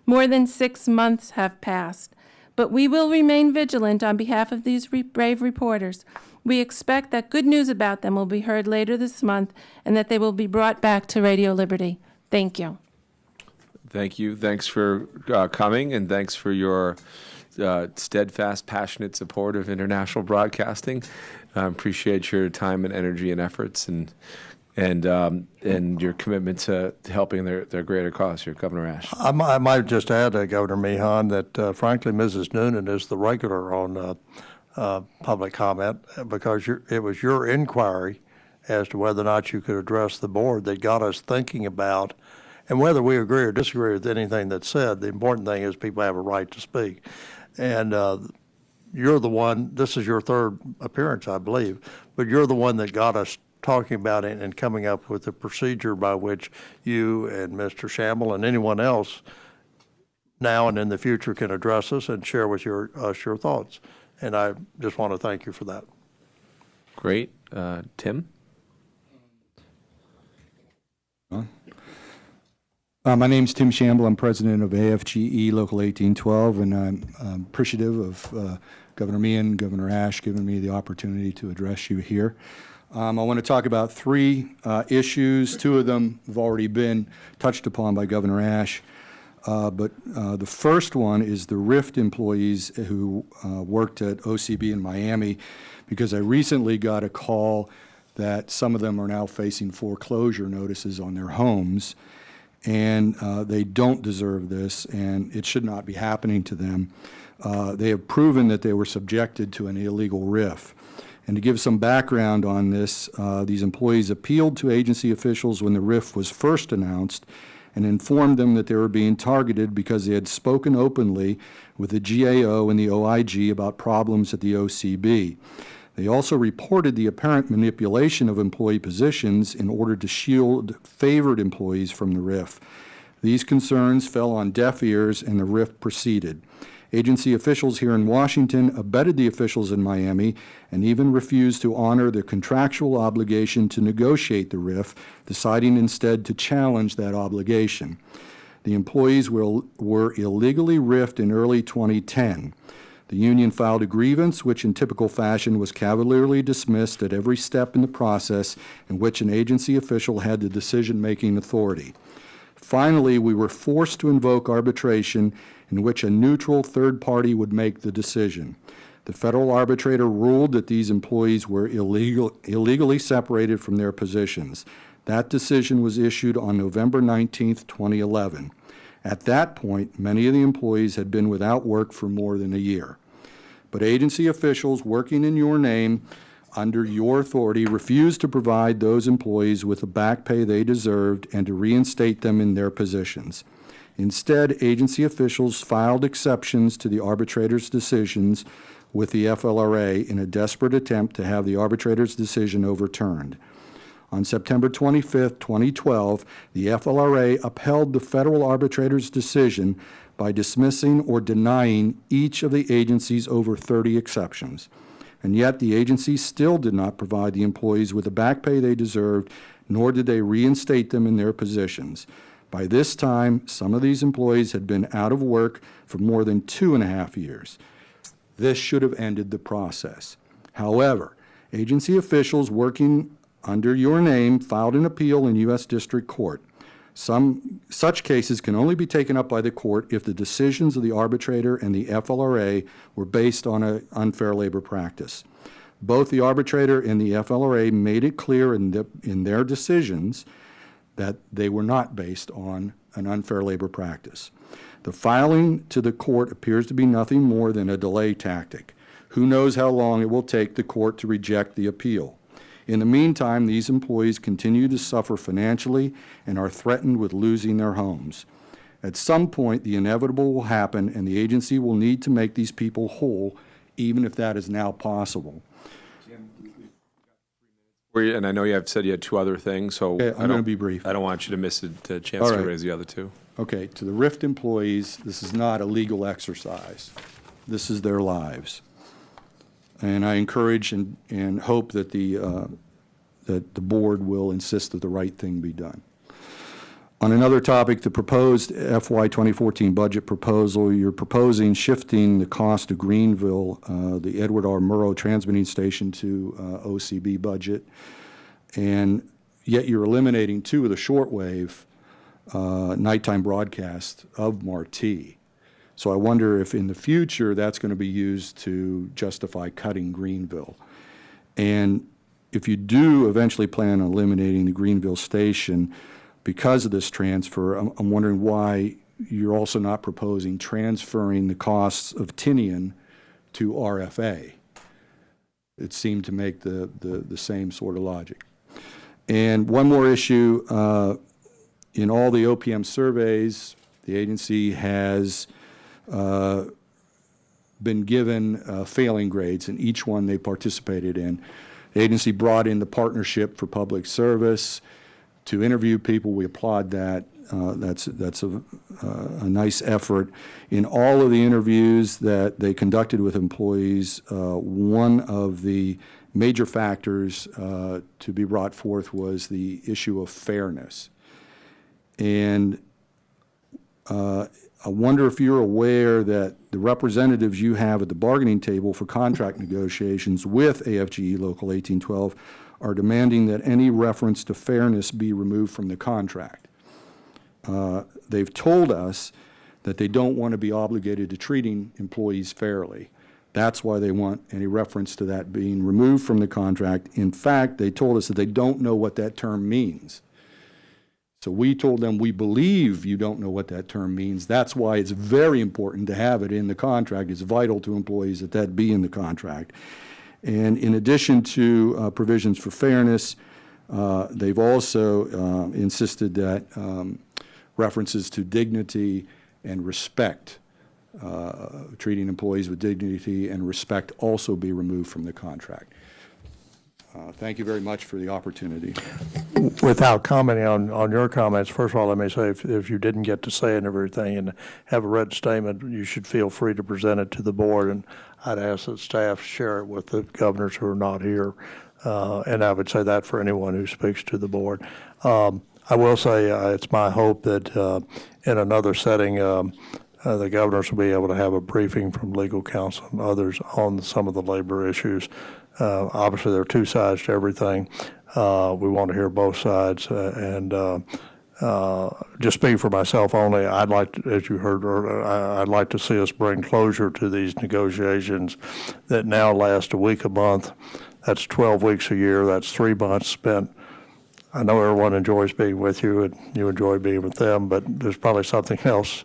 More than 6 months have passed, but we will remain vigilant on behalf of these brave reporters. We expect that good news about them will be heard later this month and that they will be brought back to Radio Liberty. Thank you. Thank you. Thanks for coming, and thanks for your steadfast, passionate support of international broadcasting. Appreciate your time and energy and efforts, and your commitment to helping their greater cause here, Governor Ash. I might just add, Governor Meehan, that frankly, Mrs. Noonan is the regular on public comment because it was your inquiry as to whether or not you could address the board that got us thinking about And whether we agree or disagree with anything that's said, the important thing is people have a right to speak. And you're the one, this is your third appearance, I believe, but you're the one that got us talking about it and coming up with a procedure by which you and Mr. Shamble and anyone else now and in the future can address us and share with us your thoughts. And I just want to thank you for that. Great. Tim? My name's Tim Shamble. I'm president of AFGE Local 1812, and I'm appreciative of Governor Meehan, Governor Ash giving me the opportunity to address you here. I want to talk about three issues. Two of them have already been touched upon by Governor Ash. But the first one is the RIFT employees who worked at OCB in Miami, because I recently got a call that some of them are now facing foreclosure notices on their homes, and they don't deserve this, and it should not be happening to them. They have proven that they were subjected to an illegal RIF. And to give some background on this, these employees appealed to agency officials when the RIF was first announced and informed them that they were being targeted because they had spoken openly with the GAO and the OIG about problems at the OCB. They also reported the apparent manipulation of employee positions in order to shield favored employees from the RIF. These concerns fell on deaf ears and the RIF proceeded. Agency officials here in Washington abetted the officials in Miami and even refused to honor their contractual obligation to negotiate the RIF, deciding instead to challenge that obligation. The employees were illegally RIFed in early 2010. The union filed a grievance, which in typical fashion was cavalierly dismissed at every step in the process, in which an agency official had the decision-making authority. Finally, we were forced to invoke arbitration, in which a neutral third party would make the decision. The federal arbitrator ruled that these employees were illegally separated from their positions. That decision was issued on November 19, 2011. At that point, many of the employees had been without work for more than a year. But agency officials working in your name, under your authority, refused to provide those employees with the back pay they deserved and to reinstate them in their positions. Instead, agency officials filed exceptions to the arbitrator's decisions with the FLRA in a desperate attempt to have the arbitrator's decision overturned. On September 25, 2012, the FLRA upheld the federal arbitrator's decision by dismissing or denying each of the agency's over 30 exceptions. And yet the agency still did not provide the employees with the back pay they deserved, nor did they reinstate them in their positions. By this time, some of these employees had been out of work for more than 2.5 years. This should have ended the process. However, agency officials working under your name filed an appeal in U.S. District Court. Such cases can only be taken up by the court if the decisions of the arbitrator and the FLRA were based on an unfair labor practice. Both the arbitrator and the FLRA made it clear in their decisions that they were not based on an unfair labor practice. The filing to the court appears to be nothing more than a delay tactic. Who knows how long it will take the court to reject the appeal. In the meantime, these employees continue to suffer financially and are threatened with losing their homes. At some point, the inevitable will happen, and the agency will need to make these people whole, even if that is now possible. And I know you have said you had two other things, so okay, I'm going to be brief. I don't want you to miss the chance to raise the other two. Okay, to the RIFT employees, this is not a legal exercise. This is their lives. And I encourage and hope that the board will insist that the right thing be done. On another topic, the proposed FY 2014 budget proposal, you're proposing shifting the cost of Greenville, the Edward R. Murrow transmitting station, to OCB budget, and yet you're eliminating 2 of the shortwave nighttime broadcasts of Marti. So I wonder if in the future that's going to be used to justify cutting Greenville. And if you do eventually plan on eliminating the Greenville station because of this transfer, I'm wondering why you're also not proposing transferring the costs of Tinian to RFA. It seemed to make the same sort of logic. And one more issue, In all the OPM surveys, the agency has been given failing grades in each one they participated in. The agency brought in the Partnership for Public Service to interview people. We applaud that. That's a nice effort. In all of the interviews that they conducted with employees, one of the major factors to be brought forth was the issue of fairness. And I wonder if you're aware that the representatives you have at the bargaining table for contract negotiations with AFGE Local 1812 are demanding that any reference to fairness be removed from the contract. They've told us that they don't want to be obligated to treating employees fairly. That's why they want any reference to that being removed from the contract. In fact, they told us that they don't know what that term means. So we told them, we believe you don't know what that term means. That's why it's very important to have it in the contract. It's vital to employees that that be in the contract. And in addition to provisions for fairness, they've also insisted that references to dignity and respect, treating employees with dignity and respect, also be removed from the contract. Thank you very much for the opportunity. Without commenting on your comments, first of all, let me say if you didn't get to say it and everything and have a written statement, you should feel free to present it to the board, and I'd ask that staff share it with the governors who are not here, and I would say that for anyone who speaks to the board. I will say it's my hope that in another setting, the governors will be able to have a briefing from legal counsel and others on some of the labor issues. Obviously, there are two sides to everything. We want to hear both sides, and just speaking for myself only, I'd like to, as you heard earlier, I'd like to see us bring closure to these negotiations that now last a week a month. That's 12 weeks a year. That's 3 months spent. I know everyone enjoys being with you, and you enjoy being with them, but there's probably something else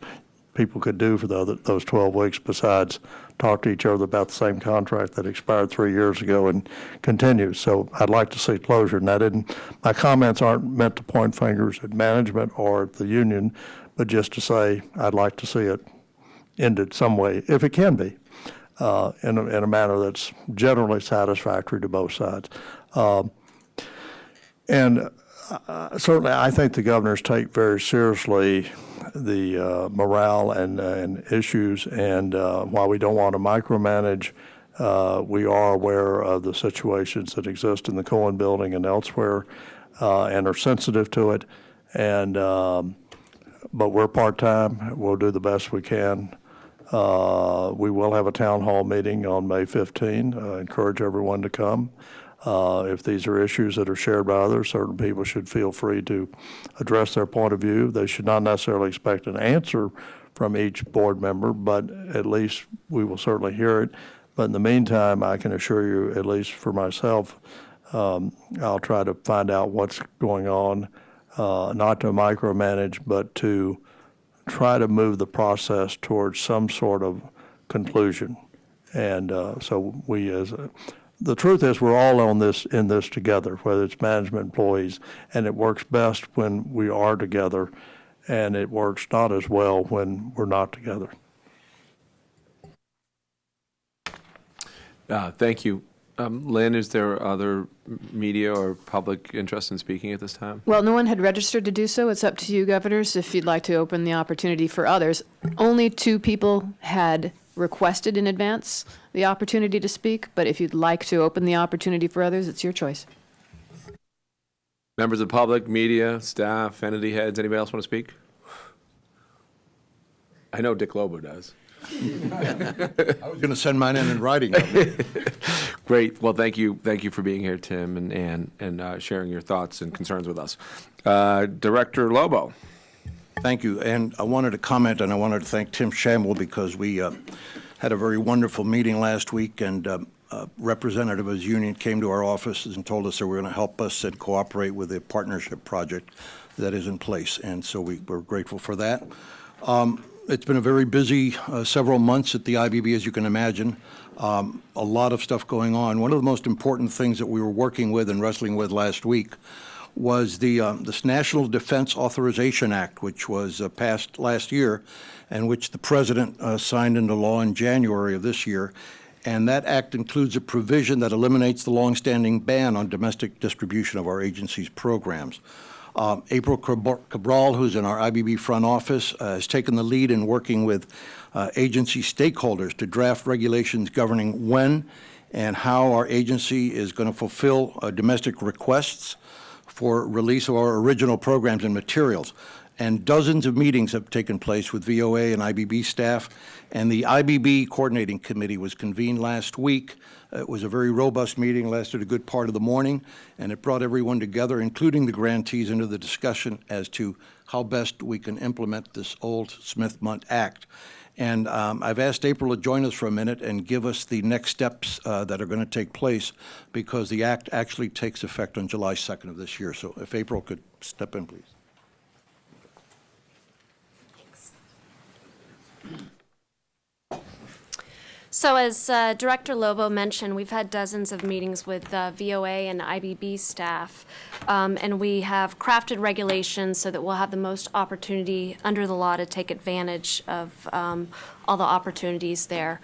people could do for those 12 weeks besides talk to each other about the same contract that expired 3 years ago and continues. So I'd like to see closure. And my comments aren't meant to point fingers at management or at the union, but just to say I'd like to see it ended some way, if it can be, in a manner that's generally satisfactory to both sides. Certainly, I think the governors take very seriously the morale and issues, and while we don't want to micromanage, we are aware of the situations that exist in the Cohen building and elsewhere, and are sensitive to it. And but we're part-time. We'll do the best we can. We will have a town hall meeting on May 15. Encourage everyone to come. If these are issues that are shared by others, certain people should feel free to address their point of view. They should not necessarily expect an answer from each board member, but at least we will certainly hear it. But in the meantime, I can assure you, at least for myself, I'll try to find out what's going on, not to micromanage, but to try to move the process towards some sort of conclusion. And so we the truth is we're all in this together, whether it's management, employees, and it works best when we are together, and it works not as well when we're not together. Thank you. Lynn, is there other media or public interest in speaking at this time? Well, no one had registered to do so. It's up to you, governors, if you'd like to open the opportunity for others. Only 2 people had requested in advance the opportunity to speak, but if you'd like to open the opportunity for others, it's your choice. Members of the public, media, staff, entity heads, anybody else want to speak? I know Dick Lobo does. I was going to send mine in writing. Great. Well, thank you. Thank you for being here, Tim and Ann, and sharing your thoughts and concerns with us. Director Lobo. Thank you. And I wanted to comment, and I wanted to thank Tim Shamble because we had a very wonderful meeting last week, and a representative of his union came to our office and told us they were going to help us and cooperate with the partnership project that is in place. And so we're grateful for that. It's been a very busy several months at the IBB, as you can imagine. A lot of stuff going on. One of the most important things that we were working with and wrestling with last week was this National Defense Authorization Act, which was passed last year, and which the President signed into law in January of this year. And that act includes a provision that eliminates the longstanding ban on domestic distribution of our agency's programs. April Cabral, who's in our IBB front office, has taken the lead in working with agency stakeholders to draft regulations governing when and how our agency is going to fulfill domestic requests for release of our original programs and materials. And dozens of meetings have taken place with VOA and IBB staff, and the IBB Coordinating Committee was convened last week. It was a very robust meeting, lasted a good part of the morning, and it brought everyone together, including the grantees, into the discussion as to how best we can implement this old Smith-Mundt Act. And I've asked April to join us for a minute and give us the next steps that are going to take place, because the act actually takes effect on July 2nd of this year. So if April could step in, please. So as Director Lobo mentioned, we've had dozens of meetings with VOA and IBB staff, and we have crafted regulations so that we'll have the most opportunity under the law to take advantage of all the opportunities there.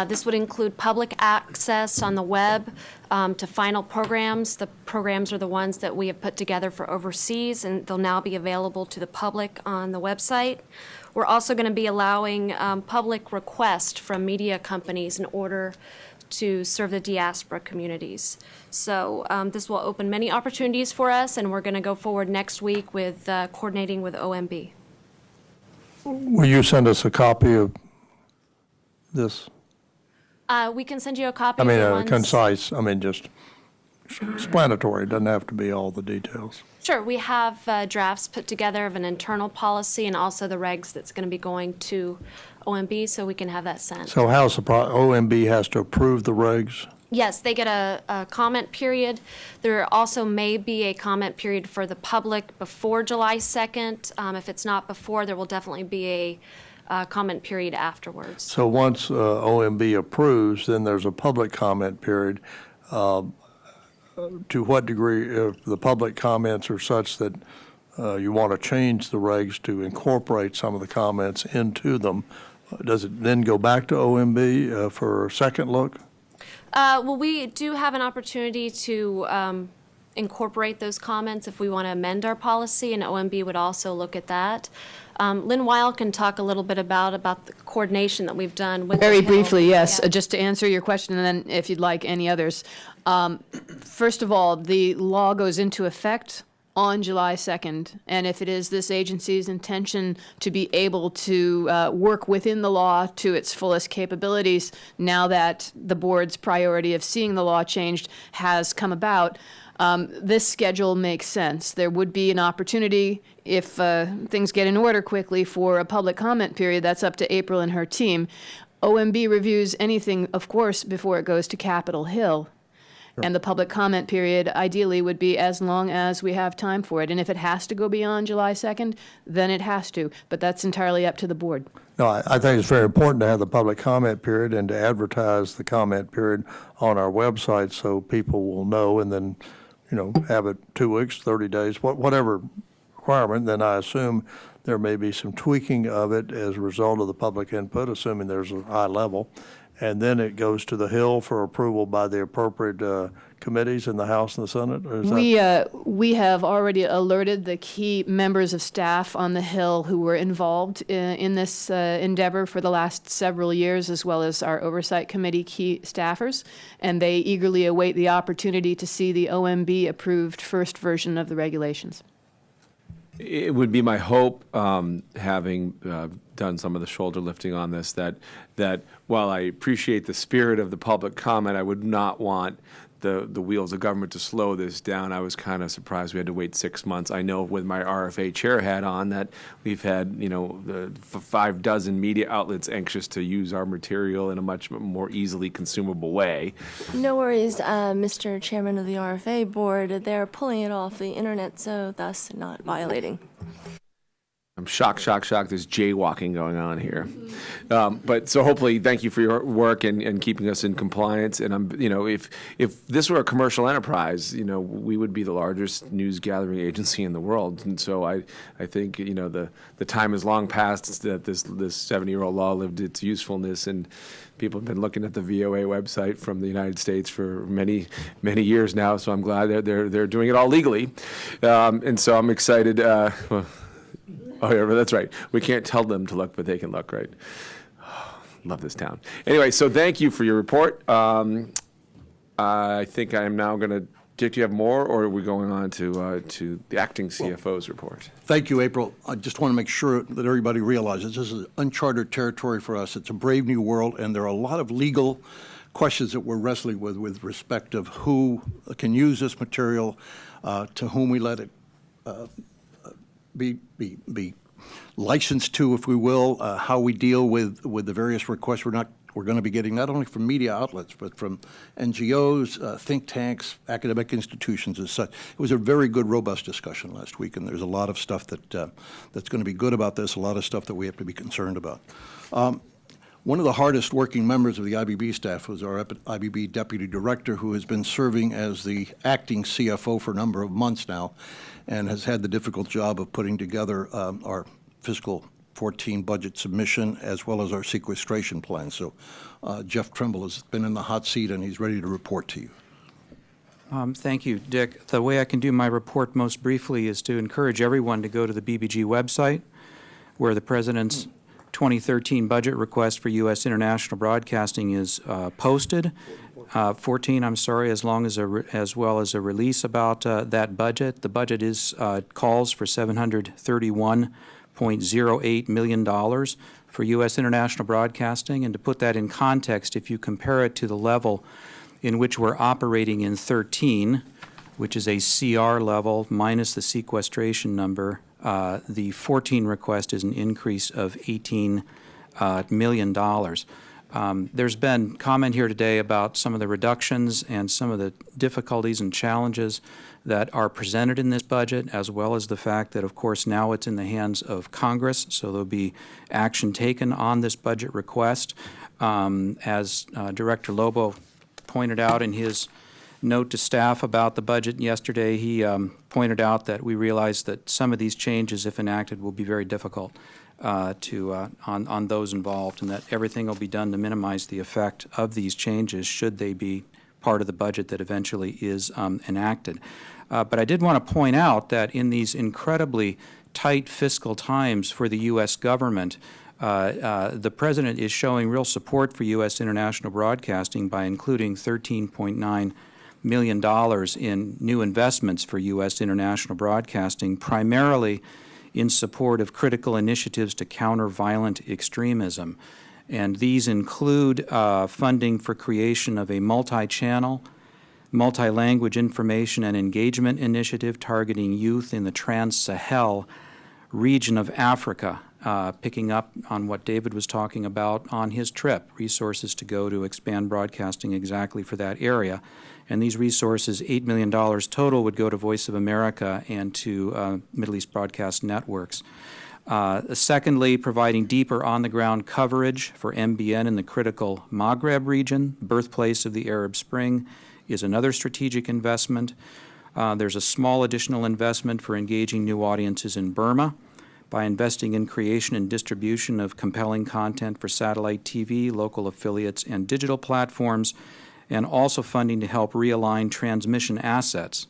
This would include public access on the web to final programs. The programs are the ones that we have put together for overseas, and they'll now be available to the public on the website. We're also going to be allowing public requests from media companies in order to serve the diaspora communities. So this will open many opportunities for us, and we're going to go forward next week with coordinating with OMB. Will you send us a copy of this? We can send you a copy. I mean, of the ones. concise, just explanatory. It doesn't have to be all the details. Sure, we have drafts put together of an internal policy and also the regs that's going to be going to OMB, so we can have that sent. So how's the OMB has to approve the regs? Yes, they get a comment period. There also may be a comment period for the public before July 2nd. If it's not before, there will definitely be a comment period afterwards. So once OMB approves, then there's a public comment period. To what degree, if the public comments are such that you want to change the regs to incorporate some of the comments into them, does it then go back to OMB for a second look? Well, we do have an opportunity to incorporate those comments if we want to amend our policy, and OMB would also look at that. Lynn Weil can talk a little bit about the coordination that we've done with Very the Hill. briefly, yes, Yeah. just to answer your question, and then if you'd like any others. First of all, the law goes into effect on July 2nd, and if it is this agency's intention to be able to work within the law to its fullest capabilities, now that the board's priority of seeing the law changed has come about, this schedule makes sense. There would be an opportunity, if things get in order quickly, for a public comment period. That's up to April and her team. OMB reviews anything, of course, before it goes to Capitol Hill. And the public comment period ideally would be as long as we have time for it. And if it has to go beyond July 2nd, then it has to. But that's entirely up to the board. No, I think it's very important to have the public comment period and to advertise the comment period on our website so people will know, and then, have it 2 weeks, 30 days, whatever requirement. Then I assume there may be some tweaking of it as a result of the public input, assuming there's a high level. And then it goes to the Hill for approval by the appropriate committees in the House and the Senate? Or is We have already alerted the key members of staff on the Hill who were involved in this endeavor for the last several years, as well as our Oversight Committee key staffers, and they eagerly await the opportunity to see the OMB-approved first version of the regulations. It would be my hope, having done some of the shoulder lifting on this, that while I appreciate the spirit of the public comment, I would not want the wheels of government to slow this down. I was kind of surprised we had to wait 6 months. I know with my RFA chair hat on that we've had, 5 dozen media outlets anxious to use our material in a much more easily consumable way. No worries, Mr. Chairman of the RFA board. They're pulling it off the internet, so thus not violating. I'm shocked. There's jaywalking going on here. But so hopefully, thank you for your work and keeping us in compliance. And I'm, if this were a commercial enterprise, we would be the largest news gathering agency in the world. And so I think, the time is long past that this 70-year-old law lived its usefulness, and people have been looking at the VOA website from the United States for many years now. So I'm glad they're doing it all legally, and so I'm excited. Oh, yeah, that's right. We can't tell them to look, but they can look, right? Oh, love this town. Anyway, so thank you for your report. I think I am now going to. Dick, do you have more, or are we going on to the acting CFO's report? Thank you, April. I just want to make sure that everybody realizes this is uncharted territory for us. It's a brave new world, and there are a lot of legal questions that we're wrestling with respect of who can use this material, to whom we let it be licensed to, if we will, how we deal with the various requests we're going to be getting, not only from media outlets, but from NGOs, think tanks, academic institutions as such. It was a very good, robust discussion last week, and there's a lot of stuff that's going to be good about this, a lot of stuff that we have to be concerned about. One of the hardest working members of the IBB staff was our IBB Deputy Director, who has been serving as the acting CFO for a number of months now, and has had the difficult job of putting together our fiscal 14 budget submission as well as our sequestration plan. So Jeff Trimble has been in the hot seat, and he's ready to report to you. Thank you, Dick. The way I can do my report most briefly is to encourage everyone to go to the BBG website, where the President's 2013 budget request for U.S. international broadcasting is posted. 14, I'm sorry, as well as a release about that budget. The budget calls for $731.08 million for U.S. international broadcasting. And to put that in context, if you compare it to the level in which we're operating in 13, which is a CR level minus the sequestration number, the 14 request is an increase of $18 million. There's been comment here today about some of the reductions and some of the difficulties and challenges that are presented in this budget, as well as the fact that, of course, now it's in the hands of Congress, so there'll be action taken on this budget request. As Director Lobo pointed out in his note to staff about the budget yesterday, he pointed out that we realize that some of these changes, if enacted, will be very difficult on those involved, and that everything will be done to minimize the effect of these changes should they be part of the budget that eventually is enacted. But I did want to point out that in these incredibly tight fiscal times for the U.S. government, the President is showing real support for U.S. international broadcasting by including $13.9 million in new investments for U.S. international broadcasting, primarily in support of critical initiatives to counter violent extremism. And these include funding for creation of a multi-channel, multi-language information and engagement initiative targeting youth in the Trans-Sahel region of Africa, picking up on what David was talking about on his trip, resources to go to expand broadcasting exactly for that area. And these resources, $8 million total, would go to Voice of America and to Middle East Broadcast Networks. Secondly, providing deeper on-the-ground coverage for MBN in the critical Maghreb region, birthplace of the Arab Spring, is another strategic investment. There's a small additional investment for engaging new audiences in Burma by investing in creation and distribution of compelling content for satellite TV, local affiliates, and digital platforms, and also funding to help realign transmission assets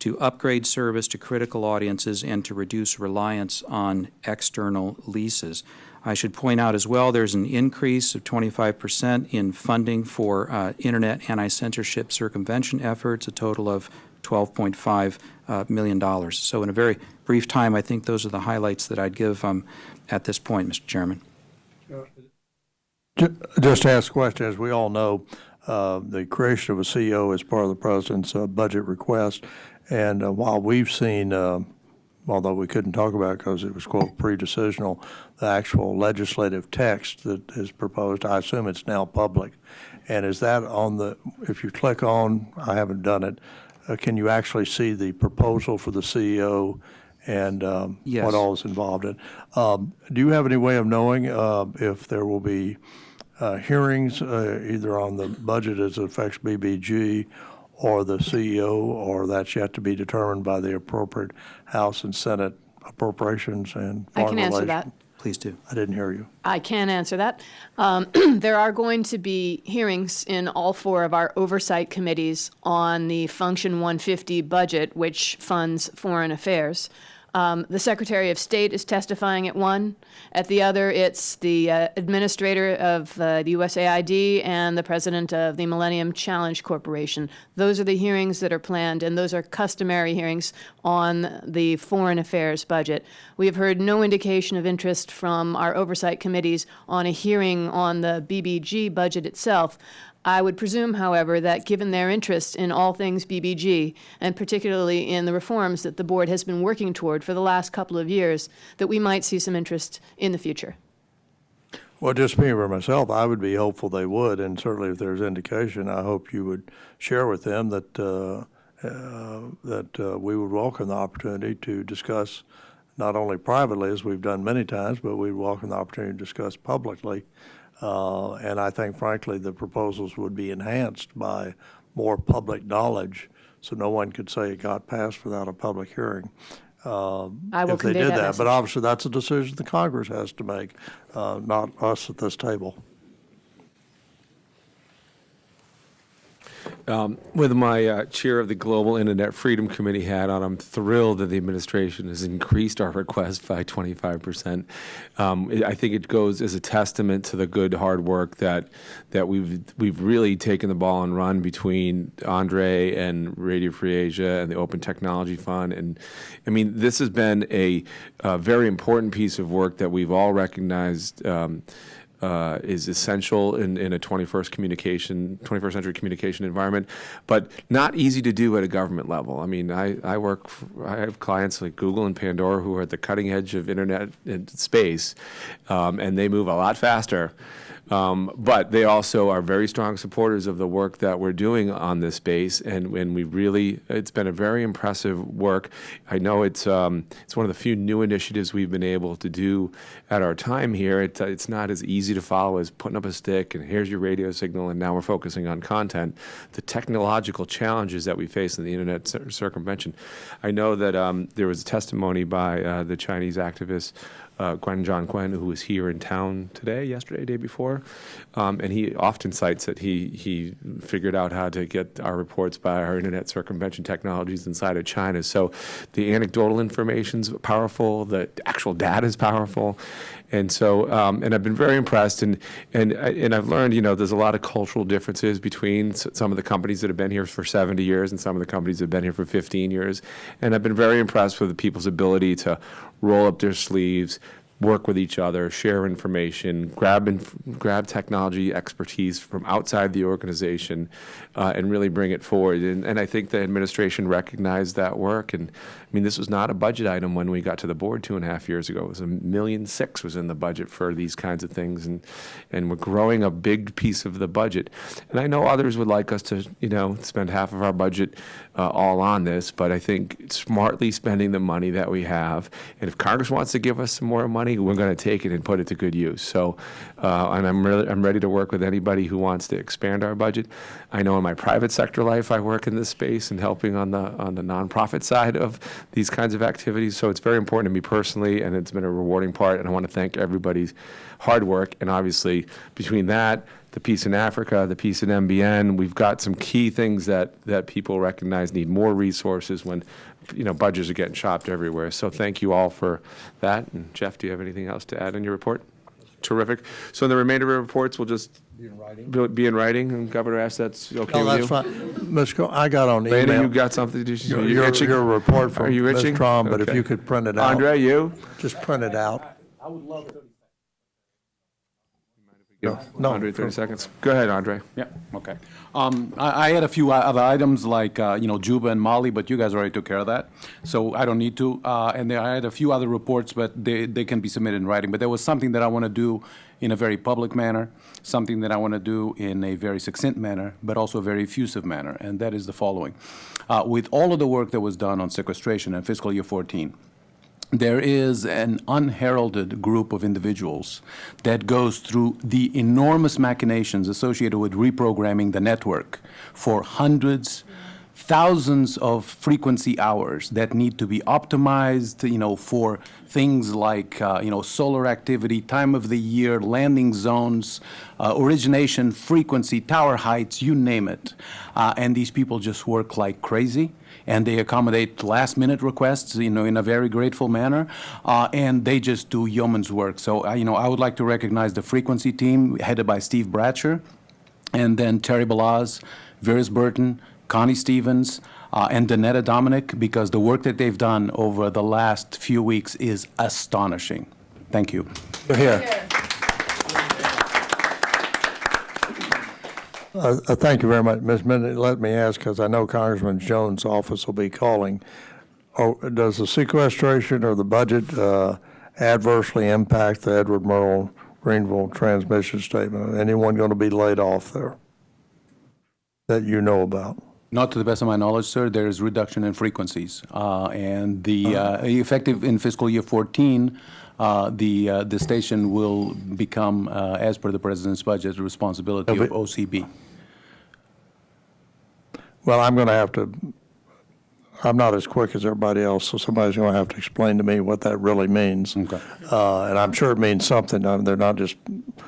to upgrade service to critical audiences and to reduce reliance on external leases. I should point out as well there's an increase of 25% in funding for Internet anti-censorship circumvention efforts, a total of $12.5 million. So in a very brief time, I think those are the highlights that I'd give at this point, Mr. Chairman. Just to ask a question, as we all know, the creation of a CEO is part of the President's budget request. And while we've seen, although we couldn't talk about it because it was, quote, pre-decisional, the actual legislative text that is proposed, I assume it's now public. And is that on the, if you click on, I haven't done it, can you actually see the proposal for the CEO and Yes. what all is involved in. Do you have any way of knowing if there will be hearings either on the budget as it affects BBG or the CEO, or that's yet to be determined by the appropriate House and Senate appropriations and I foreign can answer relations? that. Please do. I didn't hear you. I can answer that. There are going to be hearings in all four of our oversight committees on the Function 150 budget, which funds foreign affairs. The Secretary of State is testifying at one. At the other, it's the administrator of the USAID and the president of the Millennium Challenge Corporation. Those are the hearings that are planned, and those are customary hearings on the foreign affairs budget. We have heard no indication of interest from our oversight committees on a hearing on the BBG budget itself. I would presume, however, that given their interest in all things BBG, and particularly in the reforms that the board has been working toward for the last couple of years, that we might see some interest in the future. Well, just me for myself, I would be hopeful they would, and certainly if there's indication, I hope you would share with them that we would welcome the opportunity to discuss not only privately, as we've done many times, but we'd welcome the opportunity to discuss publicly. And I think, frankly, the proposals would be enhanced by more public knowledge, so no one could say it got passed without a public hearing. I will if they convey did that that. message. But obviously, that's a decision the Congress has to make, not us at this table. With my chair of the Global Internet Freedom Committee hat on, I'm thrilled that the administration has increased our request by 25%. I think it goes as a testament to the good hard work that we've really taken the ball and run between Andre and Radio Free Asia and the Open Technology Fund. And I mean, this has been a very important piece of work that we've all recognized is essential in a 21st century communication environment, but not easy to do at a government level. I mean, I have clients like Google and Pandora who are at the cutting edge of internet and space, and they move a lot faster. But they also are very strong supporters of the work that we're doing on this space, and it's been a very impressive work. I know it's one of the few new initiatives we've been able to do at our time here. It's not as easy to follow as putting up a stick and here's your radio signal and now we're focusing on content. The technological challenges that we face in the internet circumvention. I know that there was a testimony by the Chinese activist John, who was here in town yesterday, day before, and he often cites that he figured out how to get our reports by our internet circumvention technologies inside of China. So the anecdotal information's powerful, the actual data is powerful, and so and I've been very impressed, and I've learned, there's a lot of cultural differences between some of the companies that have been here for 70 years and some of the companies that have been here for 15 years, and I've been very impressed with the people's ability to roll up their sleeves, work with each other, share information, grab technology expertise from outside the organization, and really bring it forward. And I think the administration recognized that work. And I mean, this was not a budget item when we got to the board 2.5 years ago. It was $1.6 million was in the budget for these kinds of things, and we're growing a big piece of the budget. And I know others would like us to, spend half of our budget all on this, but I think smartly spending the money that we have, and if Congress wants to give us some more money, we're going to take it and put it to good use. So, and I'm ready to work with anybody who wants to expand our budget. I know in my private sector life, I work in this space and helping on the nonprofit side of these kinds of activities. So it's very important to me personally, and it's been a rewarding part. And I want to thank everybody's hard work. And obviously, between that, the peace in Africa, the peace in MBN, we've got some key things that people recognize need more resources when budgets are getting chopped everywhere. So thank you all for that. And Jeff, do you have anything else to add in your report? Terrific. So in the remainder of the reports, we'll just be in writing, and Governor asks that's okay with you? That's fine. Ms. I got on email. Brandon, you got something to do? Your report from Ms. Trom, but if Okay. you could print it out. Andre, you? Just print it out. I would love to. No. 130 seconds. Go ahead, Andre. Yeah, okay. I had a few other items like, Juba and Mali, but you guys already took care of that, so I don't need to. And I had a few other reports, but they can be submitted in writing. But there was something that I want to do in a very public manner, something that I want to do in a very succinct manner, but also a very effusive manner, and that is the following. With all of the work that was done on sequestration in fiscal year 14, there is an unheralded group of individuals that goes through the enormous machinations associated with reprogramming the network for hundreds, thousands of frequency hours that need to be optimized, for things like, solar activity, time of the year, landing zones, origination, frequency, tower heights, you name it. And these people just work like crazy, and they accommodate last-minute requests, in a very grateful manner, and they just do yeoman's work. So, I would like to recognize the frequency team headed by Steve Bratcher, and then Terry Balaz, Viris Burton, Connie Stevens, and Danetta Dominic, because the work that they've done over the last few weeks is astonishing. Thank you. Here. Thank you very much, Ms. Minnick. Let me ask, because I know Congressman Jones' office will be calling. Does the sequestration or the budget adversely impact the Edward Murrow Greenville transmission statement? Anyone going to be laid off there that you know about? Not to the best of my knowledge, sir. There is reduction in frequencies, and the effective in fiscal year 14, the station will become, as per the president's budget, the responsibility of OCB. Well, I'm not as quick as everybody else, so somebody's going to have to explain to me what that really means. Okay. And I'm sure it means something. They're not just,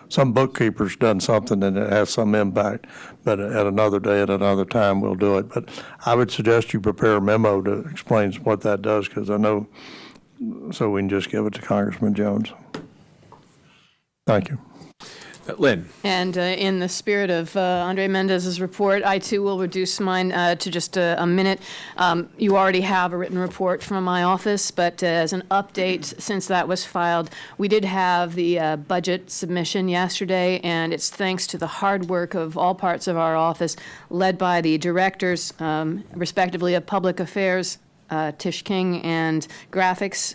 some bookkeeper's done something and it has some impact, but at another day, at another time, we'll do it. But I would suggest you prepare a memo to explain what that does, because I know, so we can just give it to Congressman Jones. Thank you. Lynn. And in the spirit of Andre Mendez's report, I too will reduce mine to just a minute. You already have a written report from my office, but as an update, since that was filed, we did have the budget submission yesterday, and it's thanks to the hard work of all parts of our office, led by the directors, respectively, of Public Affairs, Tish King, and Graphics,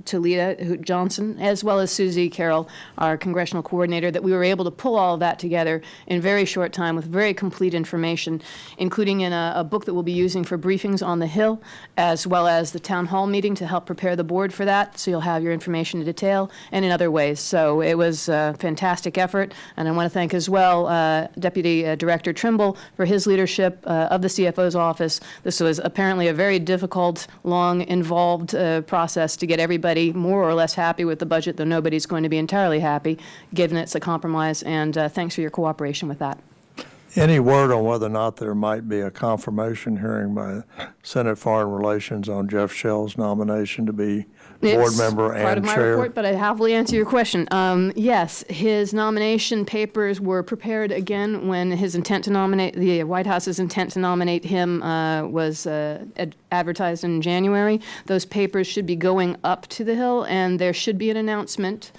Talita Johnson, as well as Susie Carroll, our congressional coordinator, that we were able to pull all of that together in very short time with very complete information, including in a book that we'll be using for briefings on the Hill, as well as the town hall meeting to help prepare the board for that, so you'll have your information in detail, and in other ways. So it was a fantastic effort, and I want to thank as well Deputy Director Trimble for his leadership of the CFO's office. This was apparently a very difficult, long, involved process to get everybody more or less happy with the budget, though nobody's going to be entirely happy, given it's a compromise, and thanks for your cooperation with that. Any word on whether or not there might be a confirmation hearing by Senate Foreign Relations on Jeff Shell's nomination to be board member and chair? It's part of my report, but I happily answer your question. Yes, his nomination papers were prepared again when his intent to nominate, the White House's intent to nominate him was advertised in January. Those papers should be going up to the Hill, and there should be an announcement.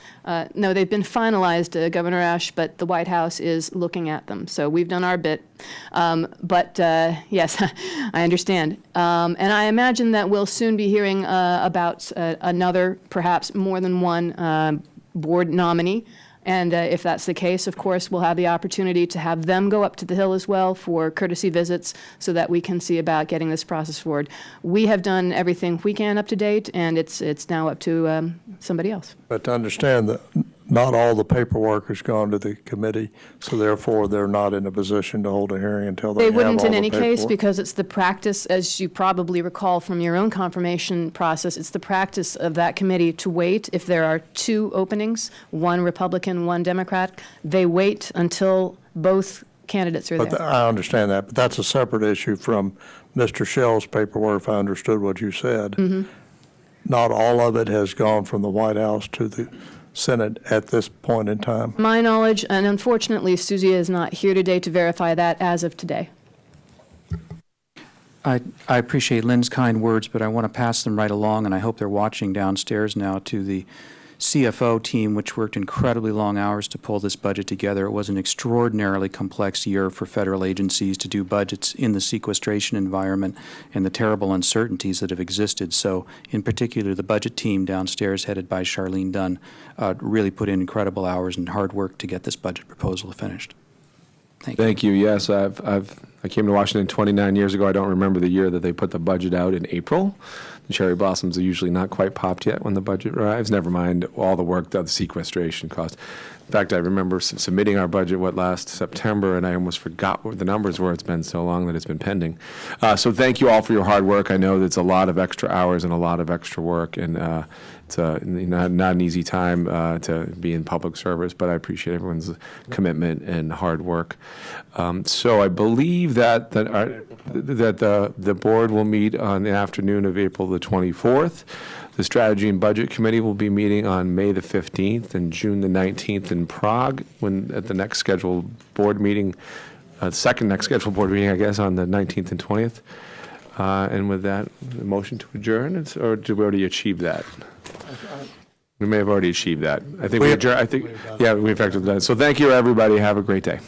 No, they've been finalized, Governor Ash, but the White House is looking at them. So we've done our bit. But yes, I understand. And I imagine that we'll soon be hearing about another, perhaps more than one board nominee. And if that's the case, of course, we'll have the opportunity to have them go up to the Hill as well for courtesy visits so that we can see about getting this process forward. We have done everything we can up to date, and it's now up to somebody else. But to understand that not all the paperwork has gone to the committee, so therefore they're not in a position to hold a hearing until they have all the paperwork. They wouldn't in any case, because it's the practice, as you probably recall from your own confirmation process, it's the practice of that committee to wait. If there are two openings, one Republican, one Democrat, they wait until both candidates are there. I understand that, but that's a separate issue from Mr. Shell's paperwork, if I understood what you said. Mm-hmm. Not all of it has gone from the White House to the Senate at this point in time. My knowledge, and unfortunately Susie is not here today to verify that as of today. I appreciate Lynn's kind words, but I want to pass them right along, and I hope they're watching downstairs now, to the CFO team, which worked incredibly long hours to pull this budget together. It was an extraordinarily complex year for federal agencies to do budgets in the sequestration environment and the terrible uncertainties that have existed. So, in particular, the budget team downstairs, headed by Charlene Dunn, really put in incredible hours and hard work to get this budget proposal finished. Thank you. Yes, I came to Washington 29 years ago. I don't remember the year that they put the budget out in April. The cherry blossoms are usually not quite popped yet when the budget arrives, never mind all the work that the sequestration cost. In fact, I remember submitting our budget, last September, and I almost forgot what the numbers were. It's been so long that it's been pending. So thank you all for your hard work. I know that's a lot of extra hours and a lot of extra work, and it's not an easy time to be in public service, but I appreciate everyone's commitment and hard work. So I believe that the board will meet on the afternoon of April the 24th. The Strategy and Budget Committee will be meeting on May the 15th and June the 19th in Prague, at the next scheduled board meeting, second next scheduled board meeting, I guess, on the 19th and 20th. And with that, the motion to adjourn, or did we already achieve that? We may have already achieved that. I think we adjourned. Yeah, we effectively done. So thank you, everybody. Have a great day.